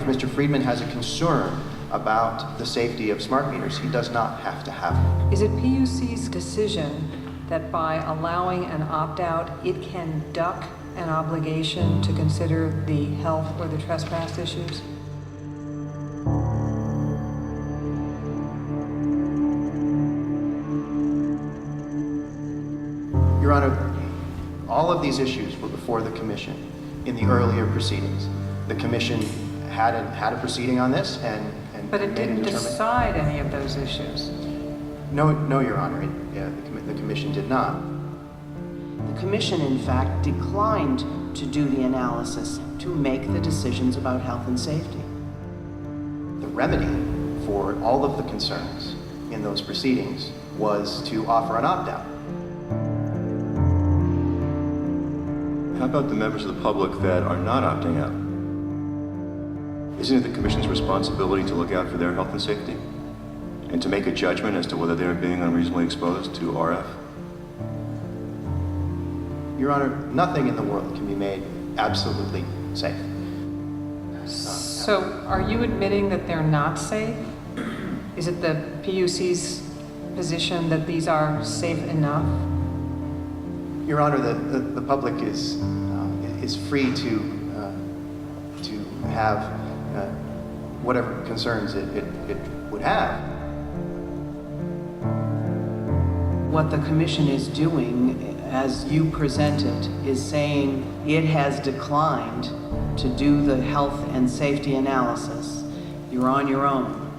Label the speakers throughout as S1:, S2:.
S1: Mr. Friedman has a concern about the safety of smart meters, he does not have to have them.
S2: Is it PUC's decision that by allowing an opt-out, it can duck an obligation to consider the health or the trespass issues?
S1: Your Honor, all of these issues were before the Commission in the earlier proceedings. The Commission had a proceeding on this and
S2: But it didn't decide any of those issues.
S1: No, Your Honor, the Commission did not.
S3: The Commission, in fact, declined to do the analysis to make the decisions about health and safety.
S1: The remedy for all of the concerns in those proceedings was to offer an opt-out.
S4: How about the members of the public that are not opting out? Isn't it the Commission's responsibility to look out for their health and safety? And to make a judgment as to whether they're being unreasonably exposed to RF?
S1: Your Honor, nothing in the world can be made absolutely safe.
S2: So are you admitting that they're not safe? Is it the PUC's position that these are safe enough?
S1: Your Honor, the public is free to have whatever concerns it would have.
S3: What the Commission is doing, as you presented, is saying it has declined to do the health and safety analysis. You're on your own.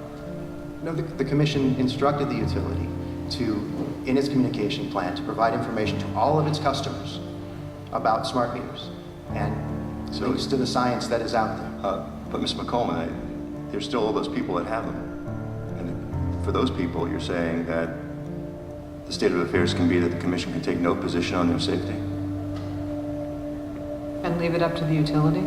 S1: No, the Commission instructed the utility to, in its communication plan, to provide information to all of its customers about smart meters and links to the science that is out there.
S4: But Ms. McCollum, there's still all those people that have them. And for those people, you're saying that the state of affairs can be that the Commission can take no position on their safety?
S2: And leave it up to the utility?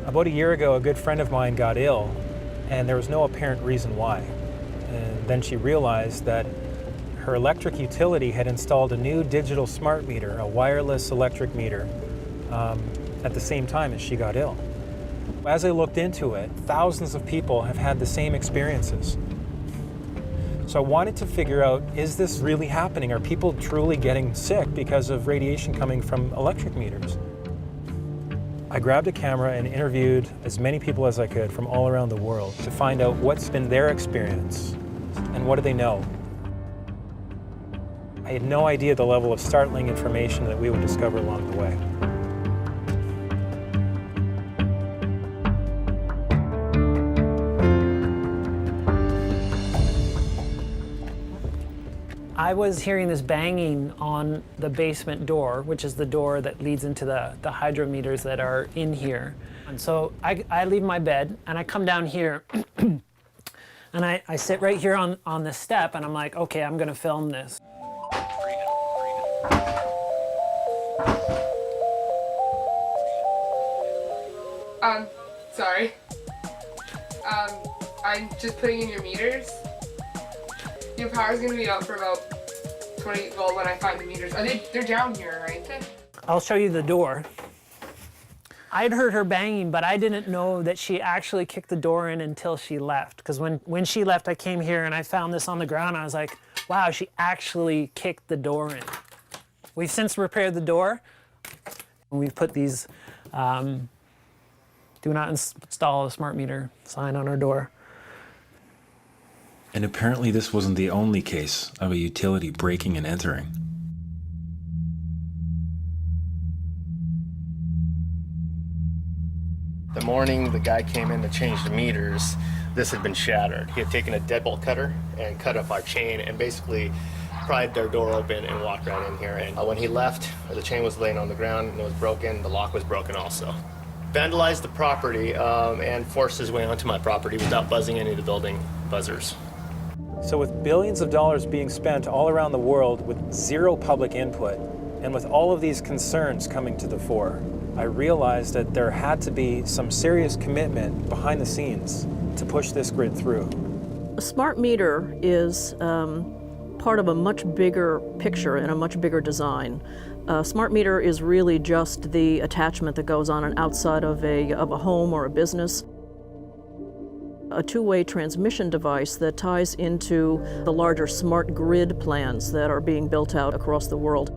S5: About a year ago, a good friend of mine got ill, and there was no apparent reason why. And then she realized that her electric utility had installed a new digital smart meter, a wireless electric meter, at the same time as she got ill. As I looked into it, thousands of people have had the same experiences. So I wanted to figure out, is this really happening? Are people truly getting sick because of radiation coming from electric meters? I grabbed a camera and interviewed as many people as I could from all around the world to find out what's been their experience and what do they know. I had no idea the level of startling information that we would discover along the way.
S6: I was hearing this banging on the basement door, which is the door that leads into the hydrometers that are in here. And so I leave my bed and I come down here and I sit right here on the step and I'm like, okay, I'm gonna film this.
S7: Sorry. I'm just putting in your meters. Your power's gonna be out for about 20, well, when I find the meters. They're down here, right?
S6: I'll show you the door. I'd heard her banging, but I didn't know that she actually kicked the door in until she left. Because when she left, I came here and I found this on the ground. I was like, wow, she actually kicked the door in. We've since repaired the door. We've put these do not install a smart meter sign on our door.
S8: And apparently this wasn't the only case of a utility breaking and entering.
S9: The morning the guy came in to change the meters, this had been shattered. He had taken a deadbolt cutter and cut up our chain and basically pried our door open and walked right in here. And when he left, the chain was laying on the ground and it was broken. The lock was broken also. Vandalized the property and forced his way onto my property without buzzing any of the building buzzers.
S5: So with billions of dollars being spent all around the world with zero public input, and with all of these concerns coming to the fore, I realized that there had to be some serious commitment behind the scenes to push this grid through.
S10: A smart meter is part of a much bigger picture and a much bigger design. A smart meter is really just the attachment that goes on outside of a home or a business. A two-way transmission device that ties into the larger smart grid plans that are being built out across the world.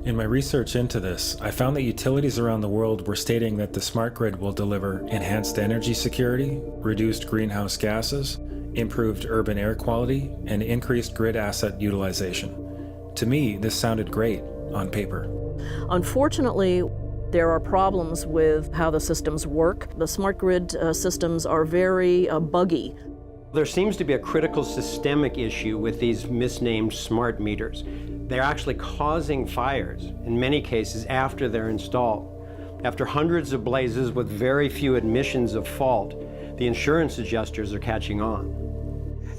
S8: In my research into this, I found that utilities around the world were stating that the smart grid will deliver enhanced energy security, reduced greenhouse gases, improved urban air quality, and increased grid asset utilization. To me, this sounded great on paper.
S10: Unfortunately, there are problems with how the systems work. The smart grid systems are very buggy.
S11: There seems to be a critical systemic issue with these misnamed smart meters. They're actually causing fires, in many cases, after they're installed. After hundreds of blazes with very few admissions of fault, the insurance adjusters are catching on.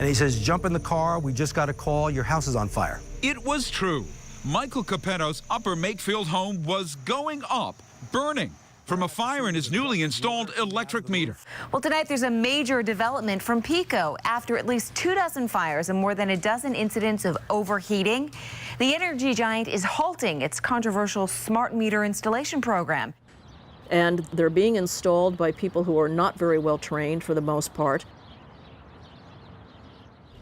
S12: And he says, jump in the car, we just got a call, your house is on fire.
S13: It was true. Michael Capetto's Upper Makefield home was going up, burning from a fire in his newly installed electric meter.
S14: Well, tonight there's a major development from PECO. After at least 24 fires and more than a dozen incidents of overheating, the energy giant is halting its controversial smart meter installation program.
S10: And they're being installed by people who are not very well trained for the most part.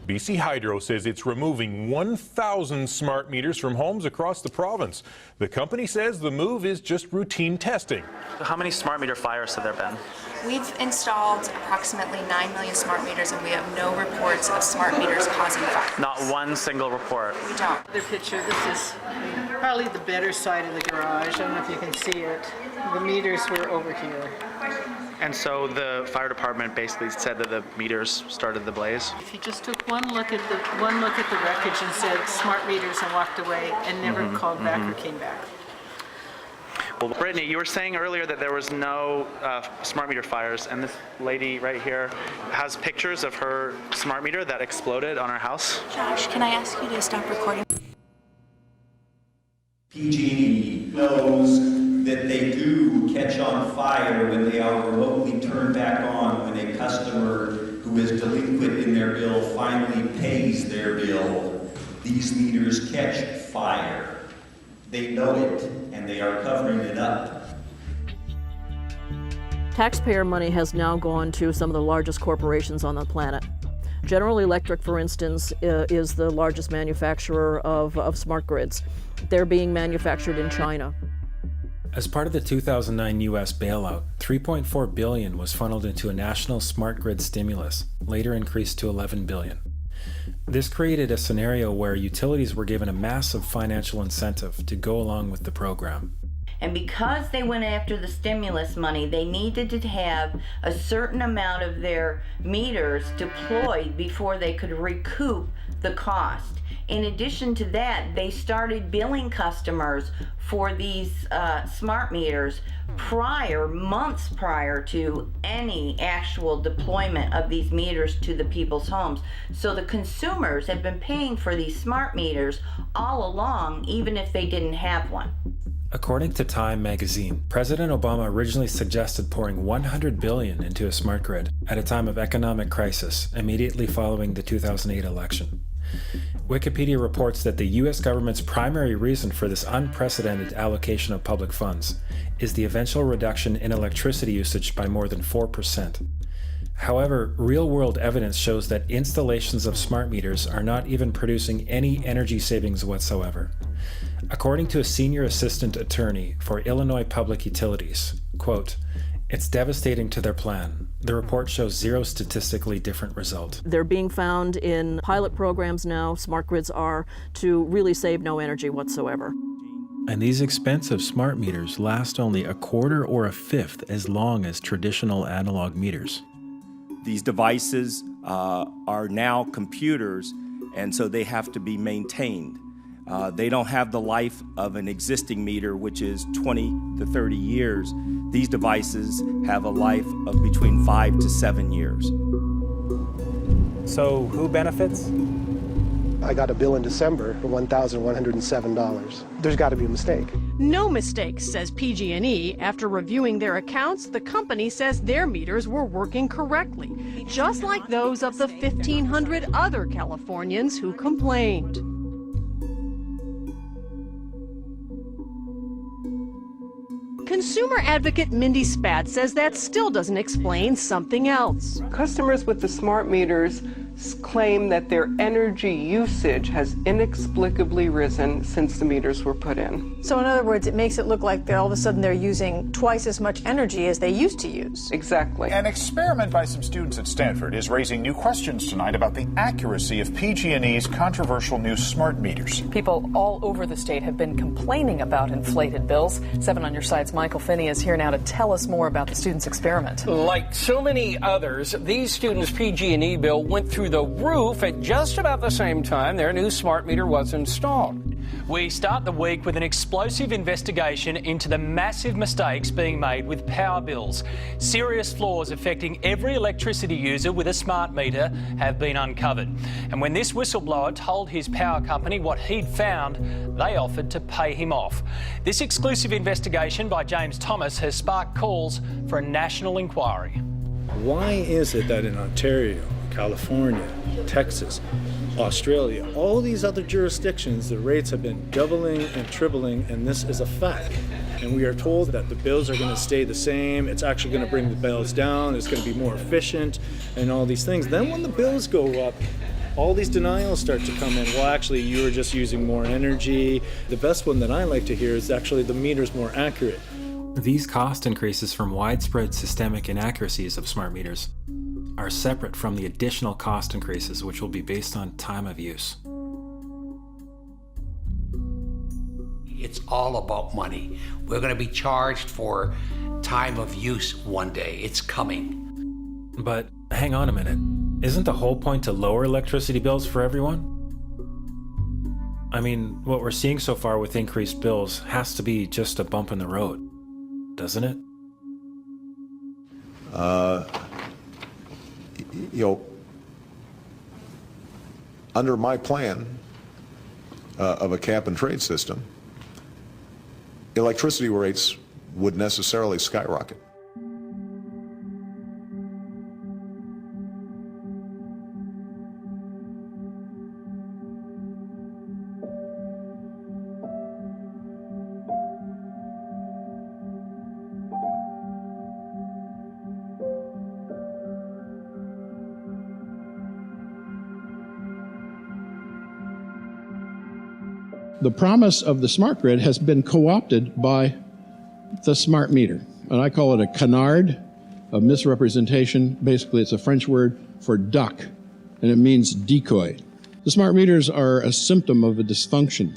S15: BC Hydro says it's removing 1,000 smart meters from homes across the province. The company says the move is just routine testing.
S16: How many smart meter fires have there been?
S17: We've installed approximately 9 million smart meters, and we have no reports of smart meters causing fires.
S16: Not one single report.
S17: We don't.
S3: Another picture, this is probably the better side of the garage. I don't know if you can see it. The meters were over here.
S16: And so the fire department basically said that the meters started the blaze?
S3: If you just took one look at the wreckage and said smart meters and walked away and never called back or came back.
S16: Well, Brittany, you were saying earlier that there was no smart meter fires, and this lady right here has pictures of her smart meter that exploded on her house.
S17: Josh, can I ask you to stop recording?
S18: PG&E knows that they do catch on fire when they are remotely turned back on when a customer who is delinquent in their bill finally pays their bill. These meters catch fire. They know it, and they are covering it up.
S10: Taxpayer money has now gone to some of the largest corporations on the planet. General Electric, for instance, is the largest manufacturer of smart grids. They're being manufactured in China.
S8: As part of the 2009 U.S. bailout, $3.4 billion was funneled into a national smart grid stimulus, later increased to $11 billion. This created a scenario where utilities were given a massive financial incentive to go along with the program.
S19: And because they went after the stimulus money, they needed to have a certain amount of their meters deployed before they could recoup the cost. In addition to that, they started billing customers for these smart meters months prior to any actual deployment of these meters to the people's homes. So the consumers have been paying for these smart meters all along, even if they didn't have one.
S8: According to Time magazine, President Obama originally suggested pouring $100 billion into a smart grid at a time of economic crisis immediately following the 2008 election. Wikipedia reports that the U.S. government's primary reason for this unprecedented allocation of public funds is the eventual reduction in electricity usage by more than 4%. However, real-world evidence shows that installations of smart meters are not even producing any energy savings whatsoever. According to a senior assistant attorney for Illinois Public Utilities, quote, "It's devastating to their plan. The report shows zero statistically different result."
S10: They're being found in pilot programs now, smart grids are, to really save no energy whatsoever.
S8: And these expensive smart meters last only a quarter or a fifth as long as traditional analog meters.
S20: These devices are now computers, and so they have to be maintained. They don't have the life of an existing meter, which is 20 to 30 years. These devices have a life of between 5 to 7 years.
S5: So who benefits?
S21: I got a bill in December for $1,107. There's got to be a mistake. No mistakes, says PG&E. After reviewing their accounts, the company says their meters were working correctly, just like those of the 1,500 other Californians who complained. Consumer advocate Mindy Spat says that still doesn't explain something else.
S22: Customers with the smart meters claim that their energy usage has inexplicably risen since the meters were put in.
S23: So in other words, it makes it look like all of a sudden they're using twice as much energy as they used to use.
S22: Exactly.
S24: An experiment by some students at Stanford is raising new questions tonight about the accuracy of PG&E's controversial new smart meters.
S25: People all over the state have been complaining about inflated bills. 7 on your side's Michael Finney is here now to tell us more about the students' experiment.
S26: Like so many others, these students' PG&E bill went through the roof at just about the same time their new smart meter was installed.
S27: We start the week with an explosive investigation into the massive mistakes being made with power bills. Serious flaws affecting every electricity user with a smart meter have been uncovered. And when this whistleblower told his power company what he'd found, they offered to pay him off. This exclusive investigation by James Thomas has sparked calls for a national inquiry.
S28: Why is it that in Ontario, California, Texas, Australia, all these other jurisdictions, the rates have been doubling and tripling, and this is a fact? And we are told that the bills are going to stay the same, it's actually going to bring the bills down, it's going to be more efficient, and all these things. Then when the bills go up, all these denials start to come in. Well, actually, you were just using more energy. The best one that I like to hear is actually the meter's more accurate.
S8: These cost increases from widespread systemic inaccuracies of smart meters are separate from the additional cost increases, which will be based on time of use.
S29: It's all about money. We're going to be charged for time of use one day. It's coming.
S8: But hang on a minute. Isn't the whole point to lower electricity bills for everyone? I mean, what we're seeing so far with increased bills has to be just a bump in the road, doesn't it?
S30: Under my plan of a cap and trade system, electricity rates would necessarily skyrocket.
S31: The promise of the smart grid has been co-opted by the smart meter. And I call it a canard, a misrepresentation. Basically, it's a French word for duck, and it means decoy. The smart meters are a symptom of a dysfunction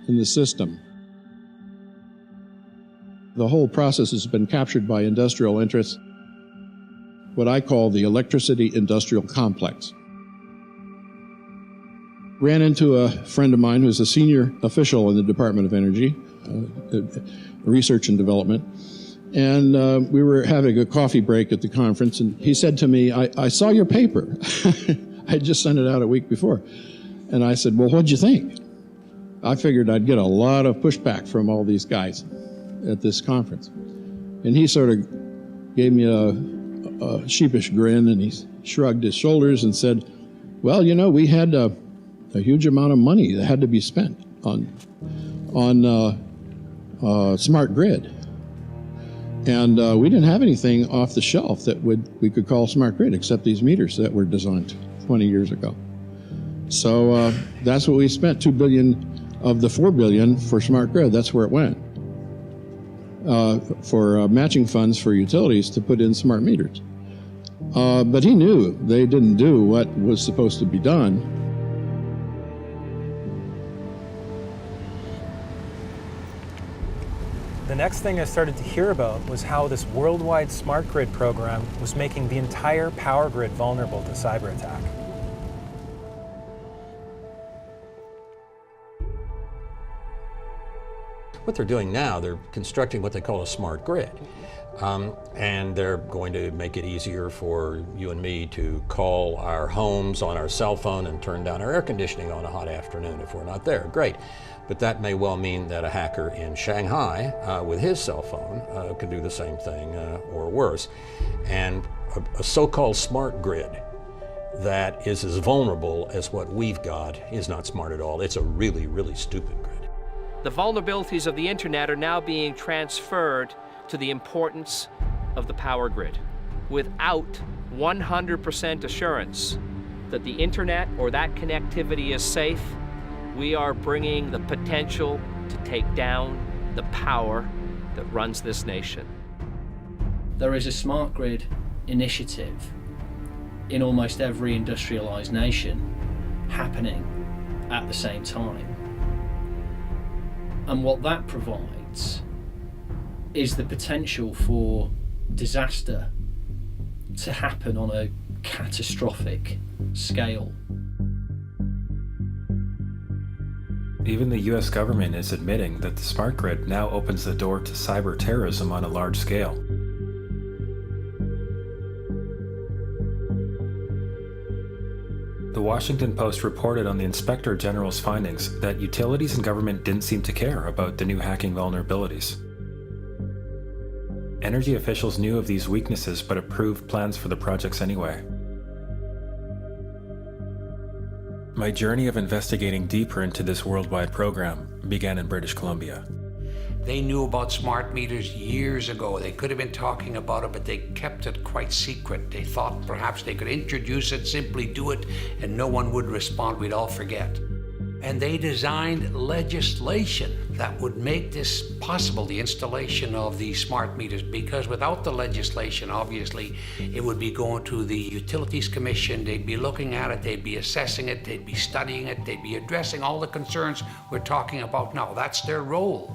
S31: in the system. The whole process has been captured by industrial interests, what I call the electricity industrial complex. Ran into a friend of mine who's a senior official in the Department of Energy, Research and Development, and we were having a coffee break at the conference, and he said to me, I saw your paper. I just sent it out a week before. And I said, well, what'd you think? I figured I'd get a lot of pushback from all these guys at this conference. And he sort of gave me a sheepish grin, and he shrugged his shoulders and said, well, you know, we had a huge amount of money that had to be spent on smart grid. And we didn't have anything off the shelf that we could call smart grid except these meters that were designed 20 years ago. So that's what we spent, $2 billion of the $4 billion for smart grid. That's where it went. For matching funds for utilities to put in smart meters. But he knew they didn't do what was supposed to be done.
S5: The next thing I started to hear about was how this worldwide smart grid program was making the entire power grid vulnerable to cyber attack.
S1: What they're doing now, they're constructing what they call a smart grid. And they're going to make it easier for you and me to call our homes on our cell phone and turn down our air conditioning on a hot afternoon if we're not there. Great. But that may well mean that a hacker in Shanghai with his cell phone could do the same thing or worse. And a so-called smart grid that is as vulnerable as what we've got is not smart at all. It's a really, really stupid grid.
S2: The vulnerabilities of the internet are now being transferred to the importance of the power grid. Without 100% assurance that the internet or that connectivity is safe, we are bringing the potential to take down the power that runs this nation.
S4: There is a smart grid initiative in almost every industrialized nation happening at the same time. And what that provides is the potential for disaster to happen on a catastrophic scale.
S8: Even the US government is admitting that the smart grid now opens the door to cyber terrorism on a large scale. The Washington Post reported on the Inspector General's findings that utilities and government didn't seem to care about the new hacking vulnerabilities. Energy officials knew of these weaknesses but approved plans for the projects anyway. My journey of investigating deeper into this worldwide program began in British Columbia.
S29: They knew about smart meters years ago. They could have been talking about it, but they kept it quite secret. They thought perhaps they could introduce it, simply do it, and no one would respond. We'd all forget. And they designed legislation that would make this possible, the installation of these smart meters, because without the legislation, obviously, it would be going to the Utilities Commission, they'd be looking at it, they'd be assessing it, they'd be studying it, they'd be addressing all the concerns we're talking about now. That's their role,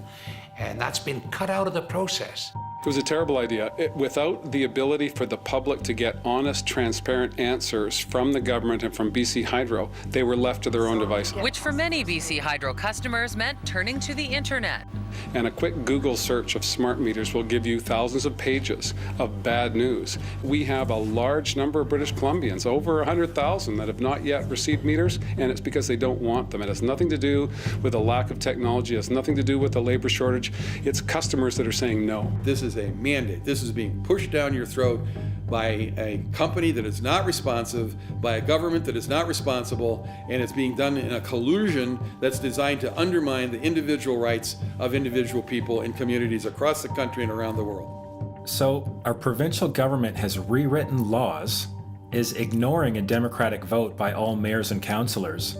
S29: and that's been cut out of the process.
S6: It was a terrible idea. Without the ability for the public to get honest, transparent answers from the government and from BC Hydro, they were left to their own devices.
S7: Which for many BC Hydro customers meant turning to the internet.
S6: And a quick Google search of smart meters will give you thousands of pages of bad news. We have a large number of British Columbians, over 100,000, that have not yet received meters, and it's because they don't want them. It has nothing to do with a lack of technology. It has nothing to do with a labor shortage. It's customers that are saying no.
S9: This is a mandate. This is being pushed down your throat by a company that is not responsive, by a government that is not responsible, and it's being done in a collusion that's designed to undermine the individual rights of individual people in communities across the country and around the world.
S8: So our provincial government has rewritten laws, is ignoring a democratic vote by all mayors and councillors,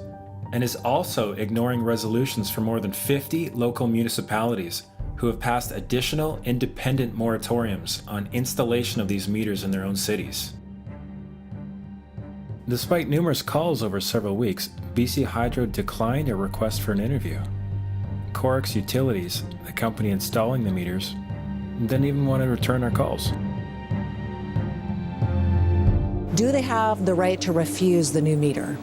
S8: and is also ignoring resolutions from more than 50 local municipalities who have passed additional independent moratoriums on installation of these meters in their own cities. Despite numerous calls over several weeks, BC Hydro declined a request for an interview. Corix Utilities, the company installing the meters, didn't even want to return our calls.
S11: Do they have the right to refuse the new meter?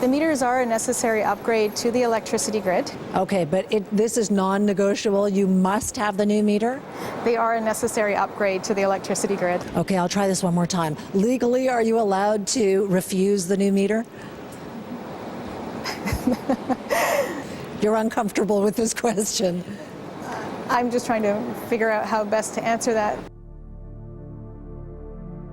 S23: The meters are a necessary upgrade to the electricity grid.
S11: Okay, but this is non-negotiable. You must have the new meter?
S23: They are a necessary upgrade to the electricity grid.
S11: Okay, I'll try this one more time. Legally, are you allowed to refuse the new meter? You're uncomfortable with this question.
S23: I'm just trying to figure out how best to answer that.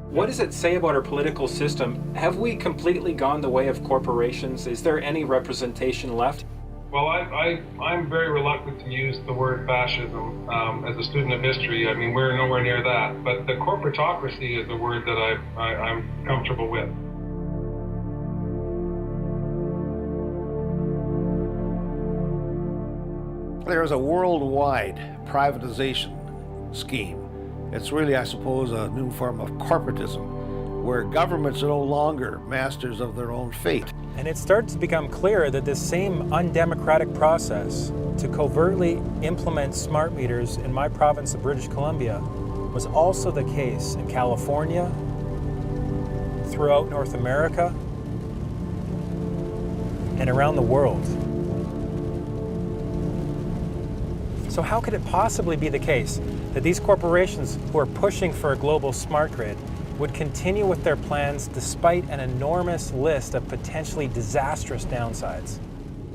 S5: What does it say about our political system? Have we completely gone the way of corporations? Is there any representation left?
S12: Well, I'm very reluctant to use the word fascism as a student of history. I mean, we're nowhere near that. But the corporatocracy is a word that I'm comfortable with.
S13: There's a worldwide privatization scheme. It's really, I suppose, a new form of corporatism, where governments are no longer masters of their own fate.
S5: And it starts to become clear that this same undemocratic process to covertly implement smart meters in my province of British Columbia was also the case in California, throughout North America, and around the world. So how could it possibly be the case that these corporations who are pushing for a global smart grid would continue with their plans despite an enormous list of potentially disastrous downsides?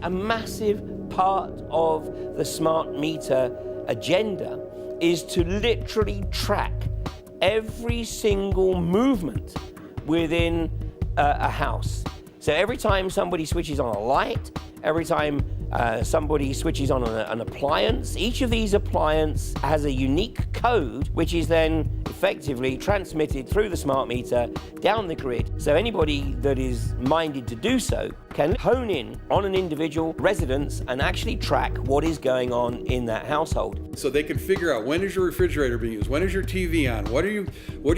S3: A massive part of the smart meter agenda is to literally track every single movement within a house. So every time somebody switches on a light, every time somebody switches on an appliance, each of these appliances has a unique code which is then effectively transmitted through the smart meter down the grid. So anybody that is minded to do so can hone in on an individual residence and actually track what is going on in that household.
S9: So they can figure out, when is your refrigerator being used? When is your TV on? What are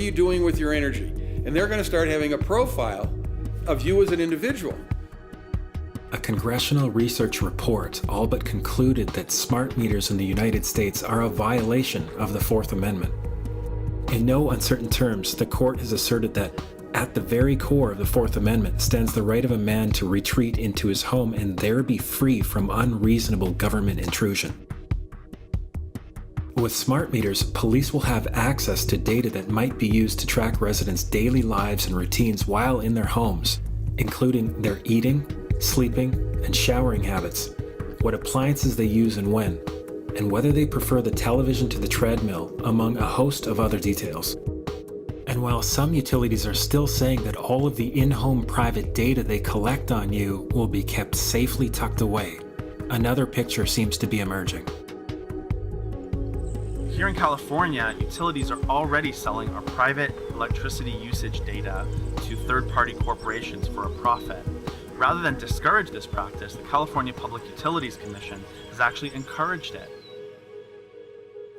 S9: you doing with your energy? And they're going to start having a profile of you as an individual.
S8: A congressional research report all but concluded that smart meters in the United States are a violation of the Fourth Amendment. In no uncertain terms, the court has asserted that at the very core of the Fourth Amendment stands the right of a man to retreat into his home and there be free from unreasonable government intrusion. With smart meters, police will have access to data that might be used to track residents' daily lives and routines while in their homes, including their eating, sleeping, and showering habits, what appliances they use and when, and whether they prefer the television to the treadmill, among a host of other details. And while some utilities are still saying that all of the in-home private data they collect on you will be kept safely tucked away, another picture seems to be emerging.
S10: Here in California, utilities are already selling our private electricity usage data to third-party corporations for a profit. Rather than discourage this practice, the California Public Utilities Commission has actually encouraged it.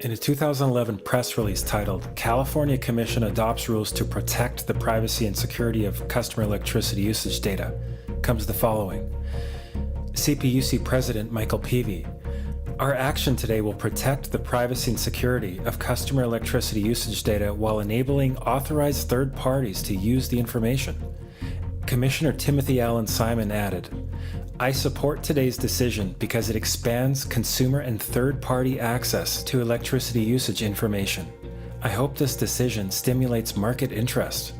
S8: In a 2011 press release titled "California Commission Adopts Rules to Protect the Privacy and Security of Customer Electricity Usage Data," comes the following. CPUC President Michael Peavy: "Our action today will protect the privacy and security of customer electricity usage data while enabling authorized third parties to use the information." Commissioner Timothy Allen Simon added, "I support today's decision because it expands consumer and third-party access to electricity usage information. I hope this decision stimulates market interest."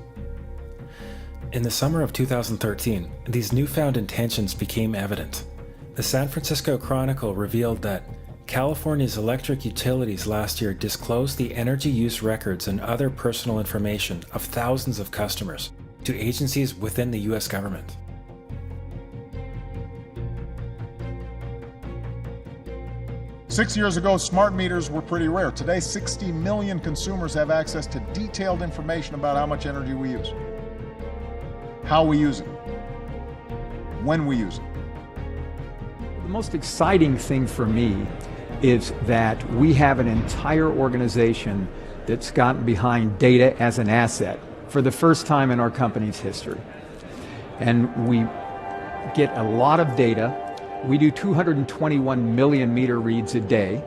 S8: In the summer of 2013, these newfound intentions became evident. The San Francisco Chronicle revealed that California's electric utilities last year disclosed the energy use records and other personal information of thousands of customers to agencies within the U.S. government.
S24: Six years ago, smart meters were pretty rare. Today, 60 million consumers have access to detailed information about how much energy we use, how we use it, when we use it.
S14: The most exciting thing for me is that we have an entire organization that's gotten behind data as an asset for the first time in our company's history. And we get a lot of data. We do 221 million meter reads a day,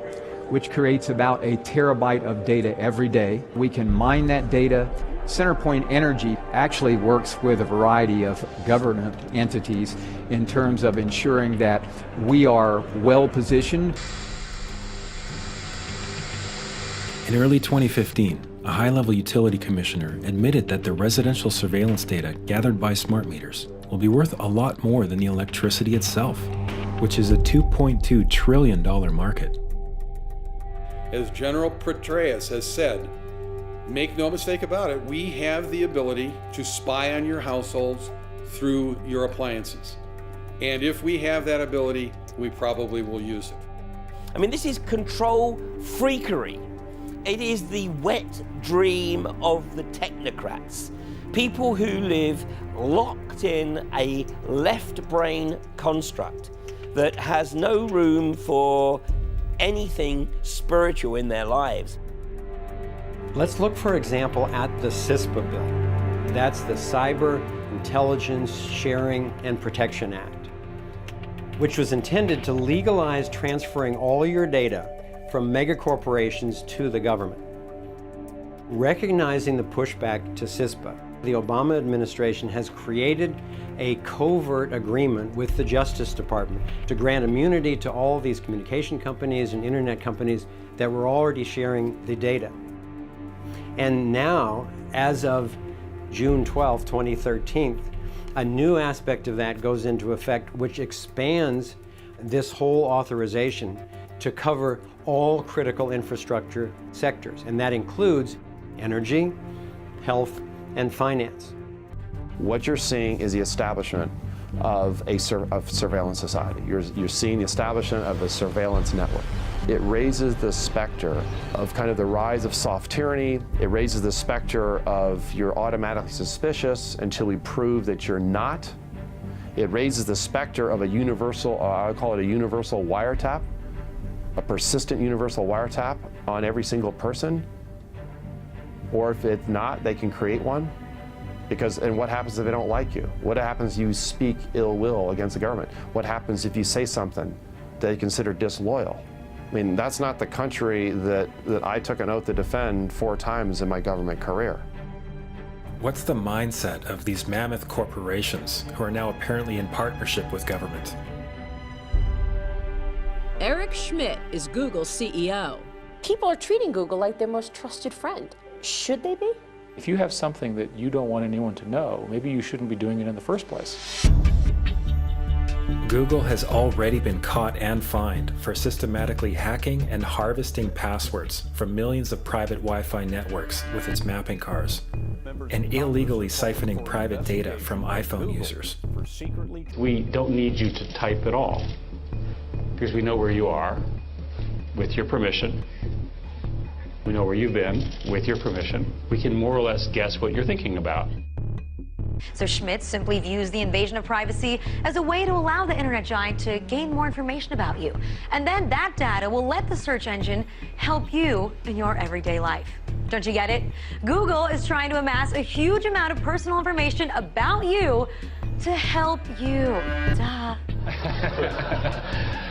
S14: which creates about a terabyte of data every day. We can mine that data. CenterPoint Energy actually works with a variety of government entities in terms of ensuring that we are well positioned.
S8: In early 2015, a high-level utility commissioner admitted that the residential surveillance data gathered by smart meters will be worth a lot more than the electricity itself, which is a $2.2 trillion market.
S9: As General Petraeus has said, make no mistake about it, we have the ability to spy on your households through your appliances. And if we have that ability, we probably will use it.
S3: I mean, this is control freakery. It is the wet dream of the technocrats. People who live locked in a left brain construct that has no room for anything spiritual in their lives.
S15: Let's look, for example, at the SCHMIDT bill. That's the Cyber Intelligence Sharing and Protection Act, which was intended to legalize transferring all your data from megacorporations to the government. Recognizing the pushback to CISPA, The Obama administration has created a covert agreement with the Justice Department to grant immunity to all these communication companies and internet companies that were already sharing the data. And now, as of June 12, 2013, a new aspect of that goes into effect, which expands this whole authorization to cover all critical infrastructure sectors, and that includes energy, health, and finance.
S16: What you're seeing is the establishment of a surveillance society. You're seeing the establishment of a surveillance network. It raises the specter of kind of the rise of soft tyranny. It raises the specter of you're automatically suspicious until we prove that you're not. It raises the specter of a universal, I would call it a universal wiretap, a persistent universal wiretap on every single person. Or if it's not, they can create one. And what happens if they don't like you? What happens if you speak ill will against the government? What happens if you say something they consider disloyal? I mean, that's not the country that I took an oath to defend 4 times in my government career.
S8: What's the mindset of these mammoth corporations who are now apparently in partnership with government?
S17: Eric Schmidt is Google's CEO.
S18: People are treating Google like their most trusted friend. Should they be?
S19: If you have something that you don't want anyone to know, maybe you shouldn't be doing it in the first place.
S8: Google has already been caught and fined for systematically hacking and harvesting passwords from millions of private Wi-Fi networks with its mapping cars, and illegally siphoning private data from iPhone users.
S19: We don't need you to type at all, because we know where you are, with your permission. We know where you've been, with your permission. We can more or less guess what you're thinking about.
S20: So Schmidt simply views the invasion of privacy as a way to allow the internet giant to gain more information about you. And then that data will let the search engine help you in your everyday life. Don't you get it? Google is trying to amass a huge amount of personal information about you to help you. Duh.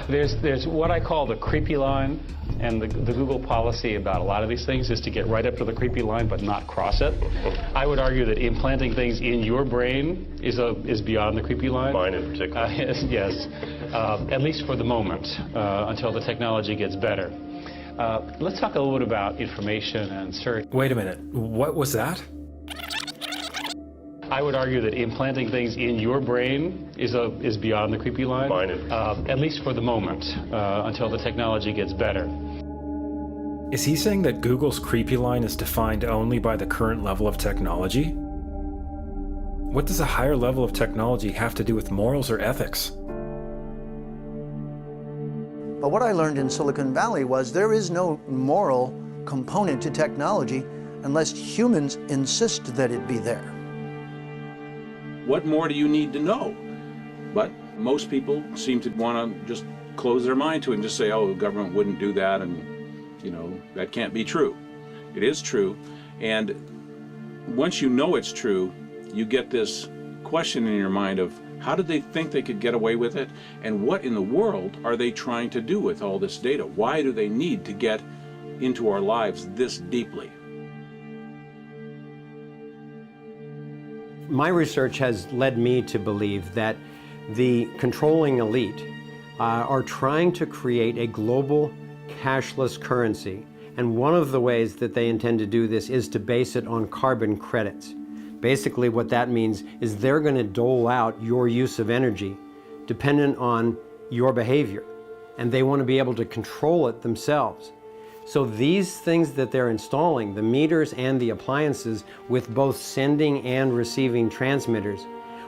S19: There's what I call the creepy line, and the Google policy about a lot of these things is to get right up to the creepy line but not cross it. I would argue that implanting things in your brain is beyond the creepy line.
S21: Mine in particular.
S19: Yes, at least for the moment, until the technology gets better. Let's talk a little bit about information and search.
S8: Wait a minute, what was that?
S19: I would argue that implanting things in your brain is beyond the creepy line.
S21: Mine in
S19: at least for the moment, until the technology gets better.
S8: Is he saying that Google's creepy line is defined only by the current level of technology? What does a higher level of technology have to do with morals or ethics?
S22: But what I learned in Silicon Valley was there is no moral component to technology unless humans insist that it be there. What more do you need to know? But most people seem to want to just close their mind to it and just say, oh, the government wouldn't do that, and that can't be true. It is true, and once you know it's true, you get this question in your mind of how did they think they could get away with it, and what in the world are they trying to do with all this data? Why do they need to get into our lives this deeply?
S15: My research has led me to believe that the controlling elite are trying to create a global cashless currency, and one of the ways that they intend to do this is to base it on carbon credits. Basically what that means is they're going to dole out your use of energy dependent on your behavior, and they want to be able to control it themselves. So these things that they're installing, the meters and the appliances with both sending and receiving transmitters,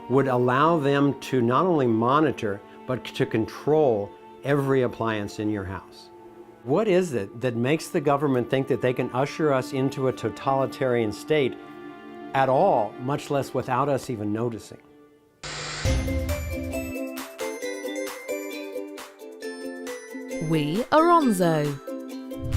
S15: would allow them to not only monitor, but to control every appliance in your house. What is it that makes the government think that they can usher us into a totalitarian state at all, much less without us even noticing?
S25: We are Onzo.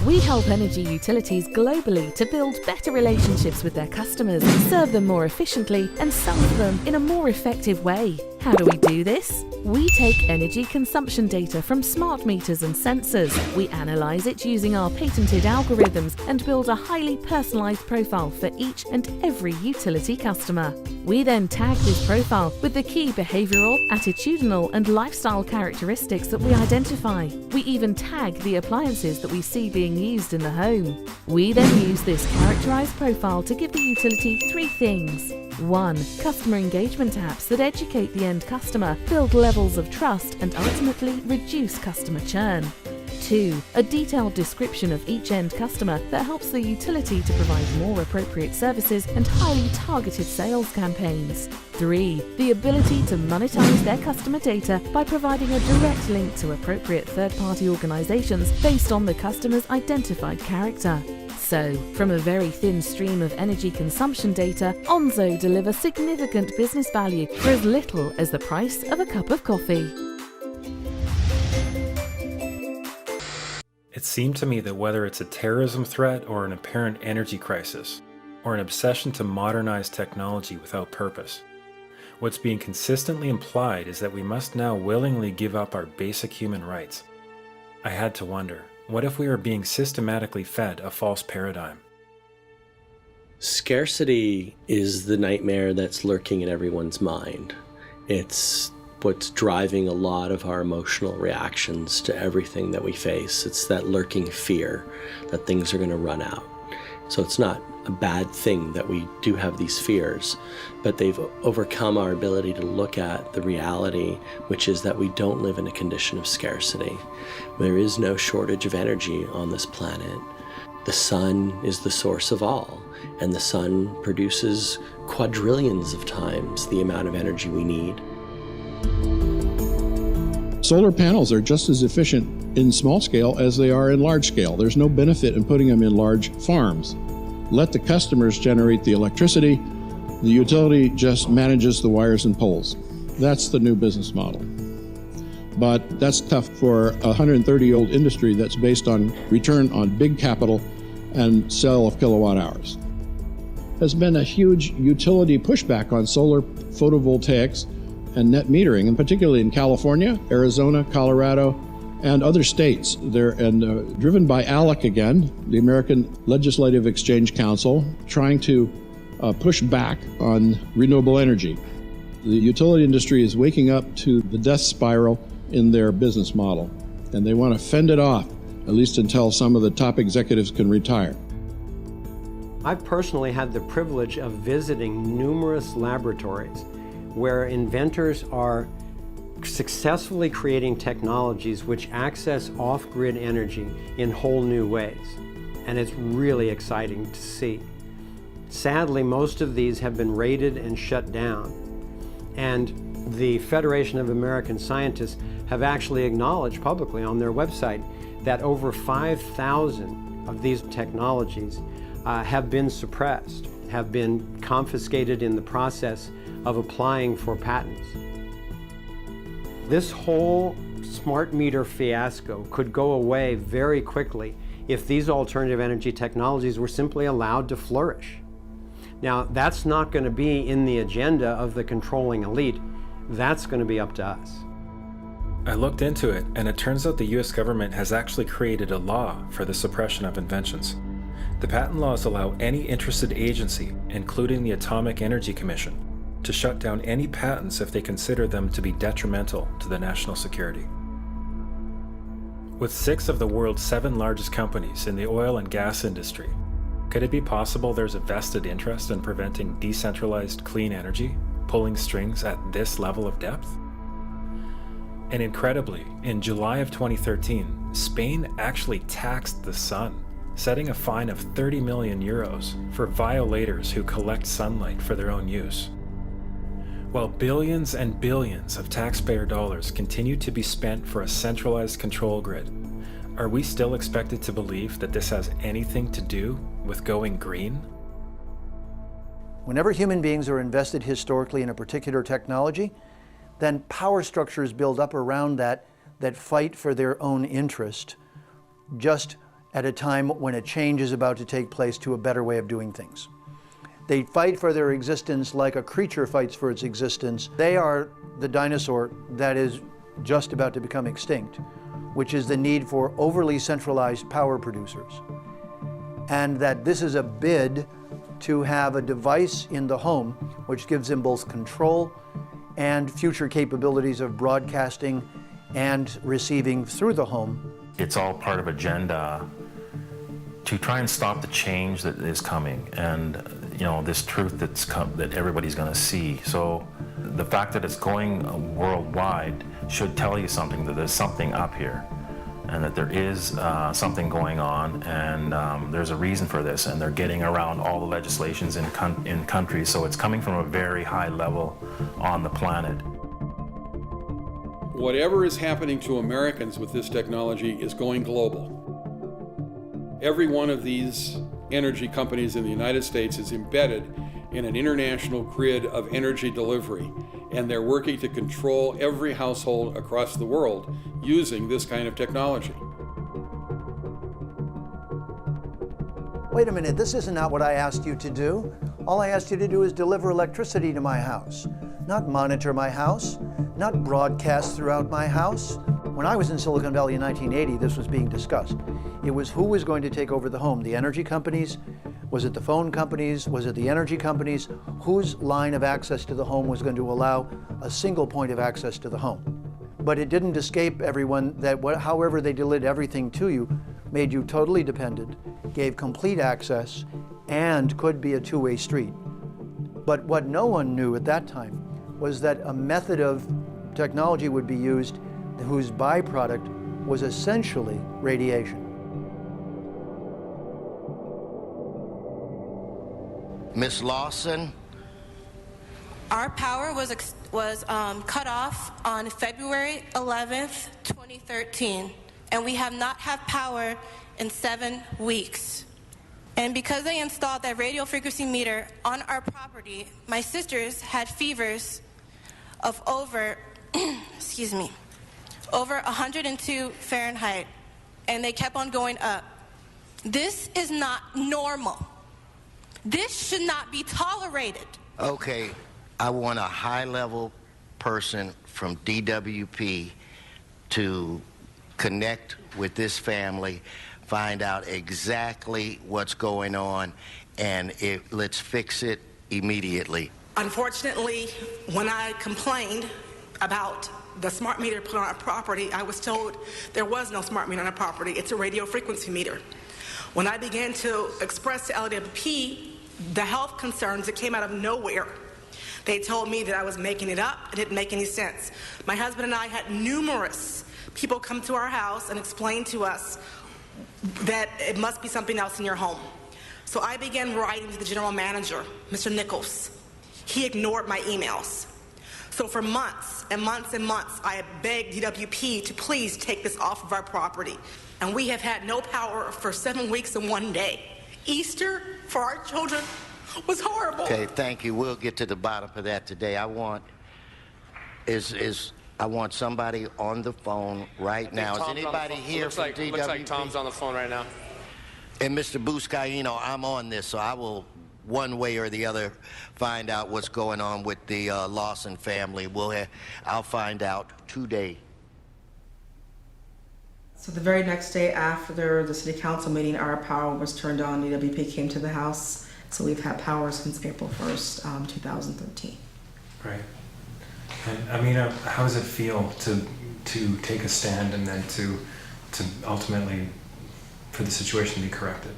S25: We help energy utilities globally to build better relationships with their customers, serve them more efficiently, and solve them in a more effective way. How do we do this? We take energy consumption data from smart meters and sensors. We analyze it using our patented algorithms and build a highly personalized profile for each and every utility customer. We then tag this profile with the key behavioral, attitudinal, and lifestyle characteristics that we identify. We even tag the appliances that we see being used in the home. We then use this characterized profile to give the utility 3 things. 1. Customer engagement apps that educate the end customer, build levels of trust, and ultimately reduce customer churn. 2. A detailed description of each end customer that helps the utility to provide more appropriate services and highly targeted sales campaigns. 3. The ability to monetize their customer data by providing a direct link to appropriate third-party organizations based on the customer's identified character. So, from a very thin stream of energy consumption data, Onzo delivers significant business value for as little as the price of a cup of coffee.
S8: It seemed to me that whether it's a terrorism threat or an apparent energy crisis, or an obsession to modernize technology without purpose, what's being consistently implied is that we must now willingly give up our basic human rights. I had to wonder, what if we were being systematically fed a false paradigm?
S1: Scarcity is the nightmare that's lurking in everyone's mind. It's what's driving a lot of our emotional reactions to everything that we face. It's that lurking fear that things are going to run out. So it's not a bad thing that we do have these fears, but they've overcome our ability to look at the reality, which is that we don't live in a condition of scarcity. There is no shortage of energy on this planet. The sun is the source of all, and the sun produces quadrillions of times the amount of energy we need.
S2: Solar panels are just as efficient in small scale as they are in large scale. There's no benefit in putting them in large farms. Let the customers generate the electricity. The utility just manages the wires and poles. That's the new business model. But that's tough for a 130-year-old industry that's based on return on big capital and sale of kilowatt hours. There's been a huge utility pushback on solar photovoltaics and net metering, and particularly in California, Arizona, Colorado, and other states. They're driven by ALEC again, the American Legislative Exchange Council, trying to push back on renewable energy. The utility industry is waking up to the death spiral in their business model, and they want to fend it off, at least until some of the top executives can retire.
S15: I've personally had the privilege of visiting numerous laboratories where inventors are successfully creating technologies which access off-grid energy in whole new ways. And it's really exciting to see. Sadly, most of these have been raided and shut down. And the Federation of American Scientists have actually acknowledged publicly on their website that over 5,000 of these technologies have been suppressed, have been confiscated in the process of applying for patents. This whole smart meter fiasco could go away very quickly if these alternative energy technologies were simply allowed to flourish. Now, that's not going to be in the agenda of the controlling elite. That's going to be up to us.
S8: I looked into it, and it turns out the US government has actually created a law for the suppression of inventions. The patent laws allow any interested agency, including the Atomic Energy Commission, to shut down any patents if they consider them to be detrimental to the national security. With 6 of the world's 7 largest companies in the oil and gas industry, could it be possible there's a vested interest in preventing decentralized clean energy, pulling strings at this level of depth? And incredibly, in July of 2013, Spain actually taxed the sun, setting a fine of 30 million euros for violators who collect sunlight for their own use. While billions and billions of taxpayer dollars continue to be spent for a centralized control grid, are we still expected to believe that this has anything to do with going green?
S22: Whenever human beings are invested historically in a particular technology, then power structures build up around that fight for their own interest, just at a time when a change is about to take place to a better way of doing things. They fight for their existence like a creature fights for its existence. They are the dinosaur that is just about to become extinct, which is the need for overly centralized power producers. And that this is a bid to have a device in the home which gives them both control and future capabilities of broadcasting and receiving through the home.
S4: It's all part of agenda to try and stop the change that is coming, and this truth that everybody's going to see. So the fact that it's going worldwide should tell you something, that there's something up here, and that there is something going on, and there's a reason for this, and they're getting around all the legislations in countries, so it's coming from a very high level on the planet.
S9: Whatever is happening to Americans with this technology is going global. Every one of these energy companies in the United States is embedded in an international grid of energy delivery, and they're working to control every household across the world using this kind of technology.
S22: Wait a minute, this isn't what I asked you to do. All I asked you to do is deliver electricity to my house, not monitor my house, not broadcast throughout my house. When I was in Silicon Valley in 1980, this was being discussed. It was who was going to take over the home, the energy companies? Was it the phone companies? Was it the energy companies? Whose line of access to the home was going to allow a single point of access to the home? But it didn't escape everyone that however they delivered everything to you, made you totally dependent, gave complete access, and could be a two-way street. But what no one knew at that time was that a method of technology would be used whose byproduct was essentially radiation.
S6: Ms. Lawson?
S7: Our power was cut off on February 11th, 2013, and we have not had power in 7 weeks. And because they installed that radio frequency meter on our property, my sisters had fevers of over, over 102 Fahrenheit, and they kept on going up. This is not normal. This should not be tolerated.
S6: Okay, I want a high-level person from DWP to connect with this family, find out exactly what's going on, and let's fix it immediately.
S11: Unfortunately, when I complained about the smart meter put on our property, I was told there was no smart meter on our property. It's a radio frequency meter. When I began to express to LWP the health concerns that came out of nowhere, they told me that I was making it up. It didn't make any sense. My husband and I had numerous people come to our house and explain to us that it must be something else in your home. So I began writing to the general manager, Mr. Nichols. He ignored my emails. So for months and months and months, I begged DWP to please take this off of our property. And we have had no power for 7 weeks and 1 day. Easter for our children was horrible.
S6: Okay, thank you. We'll get to the bottom of that today. I want somebody on the phone right now. Is anybody here from DWP?
S21: Looks like Tom's on the phone right now.
S6: And Mr. Buscaino, I'm on this, so I will, one way or the other, find out what's going on with the Lawson family. I'll find out today.
S26: So the very next day after the city council meeting, our power was turned on. DWP came to the house. So we've had power since April 1st, 2013.
S8: Right. And Amina, how does it feel to take a stand and then to ultimately for the situation to be corrected?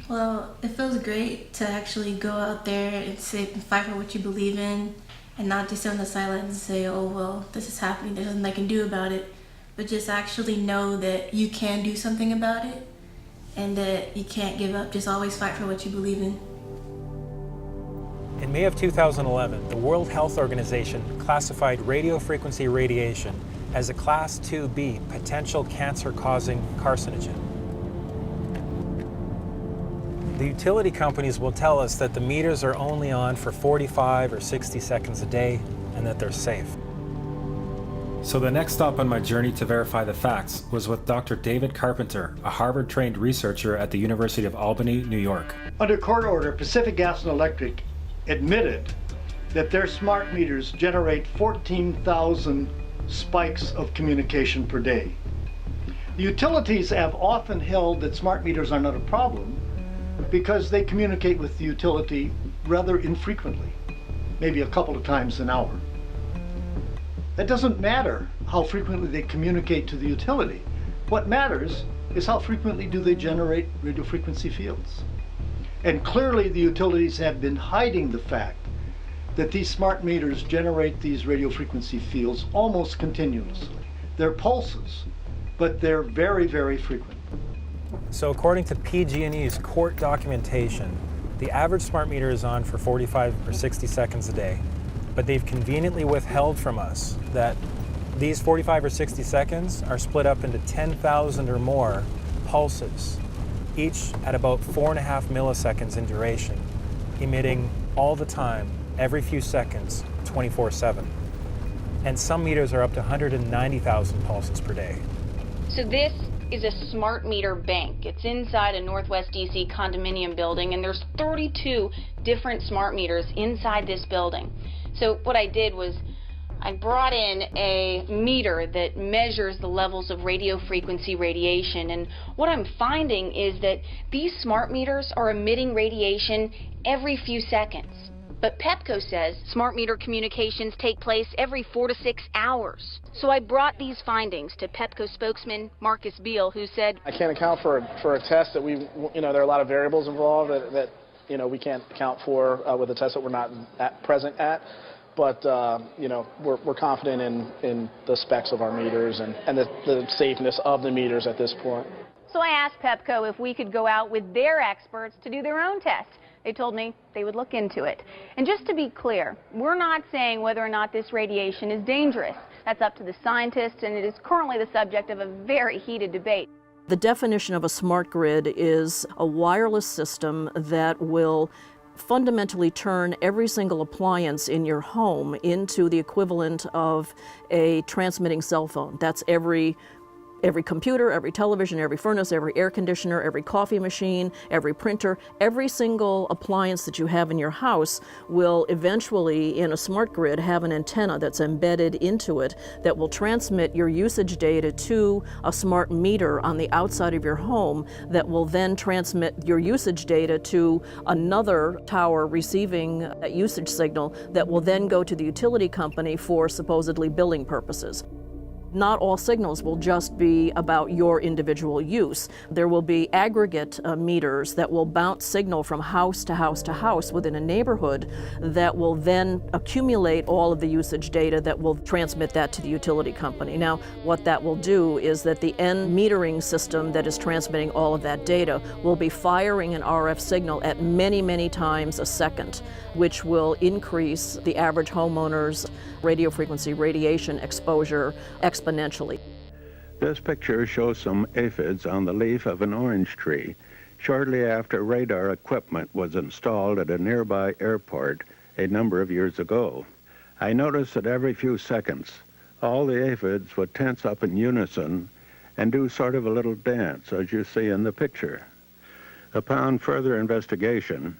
S7: Well, it feels great to actually go out there and fight for what you believe in, and not just sit on the sidelines and say, oh, well, this is happening, there's nothing I can do about it, but just actually know that you can do something about it and that you can't give up. Just always fight for what you believe in.
S5: In May of 2011, the World Health Organization classified radio frequency radiation as a Class 2B potential cancer-causing carcinogen. The utility companies will tell us that the meters are only on for 45 or 60 seconds a day and that they're safe.
S8: So the next stop on my journey to verify the facts was with Dr. David Carpenter, a Harvard-trained researcher at the University of Albany, New York.
S10: Under court order, Pacific Gas and Electric admitted that their smart meters generate 14,000 spikes of communication per day. The utilities have often held that smart meters are not a problem because they communicate with the utility rather infrequently, maybe a couple of times an hour. That doesn't matter how frequently they communicate to the utility. What matters is how frequently do they generate radio frequency fields. And clearly the utilities have been hiding the fact that these smart meters generate these radio frequency fields almost continuously. They're pulses, but they're very, very frequent.
S5: So according to PG&E's court documentation, the average smart meter is on for 45 or 60 seconds a day, but they've conveniently withheld from us that these 45 or 60 seconds are split up into 10,000 or more pulses, each at about 4.5 milliseconds in duration, emitting all the time, every few seconds, 24/7. And some meters are up to 190,000 pulses per day.
S12: So this is a smart meter bank. It's inside a Northwest DC condominium building, and there's 32 different smart meters inside this building. So what I did was I brought in a meter that measures the levels of radio frequency radiation, and what I'm finding is that these smart meters are emitting radiation every few seconds. But Pepco says smart meter communications take place every 4 to 6 hours. So I brought these findings to Pepco spokesman Marcus Beal, who said,
S13: I can't account for a test that there are a lot of variables involved that we can't account for with a test that we're not present at. But, we're confident in the specs of our meters and the safeness of the meters at this point.
S12: So I asked Pepco if we could go out with their experts to do their own test. They told me they would look into it. And just to be clear, we're not saying whether or not this radiation is dangerous. That's up to the scientists, and it is currently the subject of a very heated debate.
S21: The definition of a smart grid is a wireless system that will fundamentally turn every single appliance in your home into the equivalent of a transmitting cell phone. That's every computer, every television, every furnace, every air conditioner, every coffee machine, every printer, every single appliance that you have in your house will eventually, in a smart grid, have an antenna that's embedded into it that will transmit your usage data to a smart meter on the outside of your home that will then transmit your usage data to another tower receiving that usage signal that will then go to the utility company for supposedly billing purposes. Not all signals will just be about your individual use. There will be aggregate meters that will bounce signal from house to house to house within a neighborhood that will then accumulate all of the usage data that will transmit that to the utility company. Now, what that will do is that the end metering system that is transmitting all of that data will be firing an RF signal at many, many times a second, which will increase the average homeowner's radio frequency radiation exposure exponentially.
S23: This picture shows some aphids on the leaf of an orange tree shortly after radar equipment was installed at a nearby airport a number of years ago. I noticed that every few seconds all the aphids would tense up in unison and do sort of a little dance, as you see in the picture. Upon further investigation,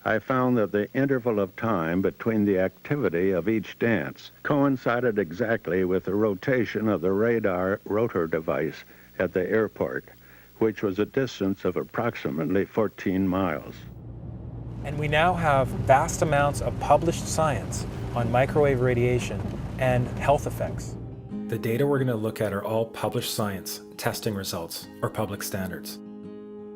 S23: I found that the interval of time between the activity of each dance coincided exactly with the rotation of the radar rotor device at the airport, which was a distance of approximately 14 miles.
S5: And we now have vast amounts of published science on microwave radiation and health effects.
S8: The data we're going to look at are all published science, testing results, or public standards.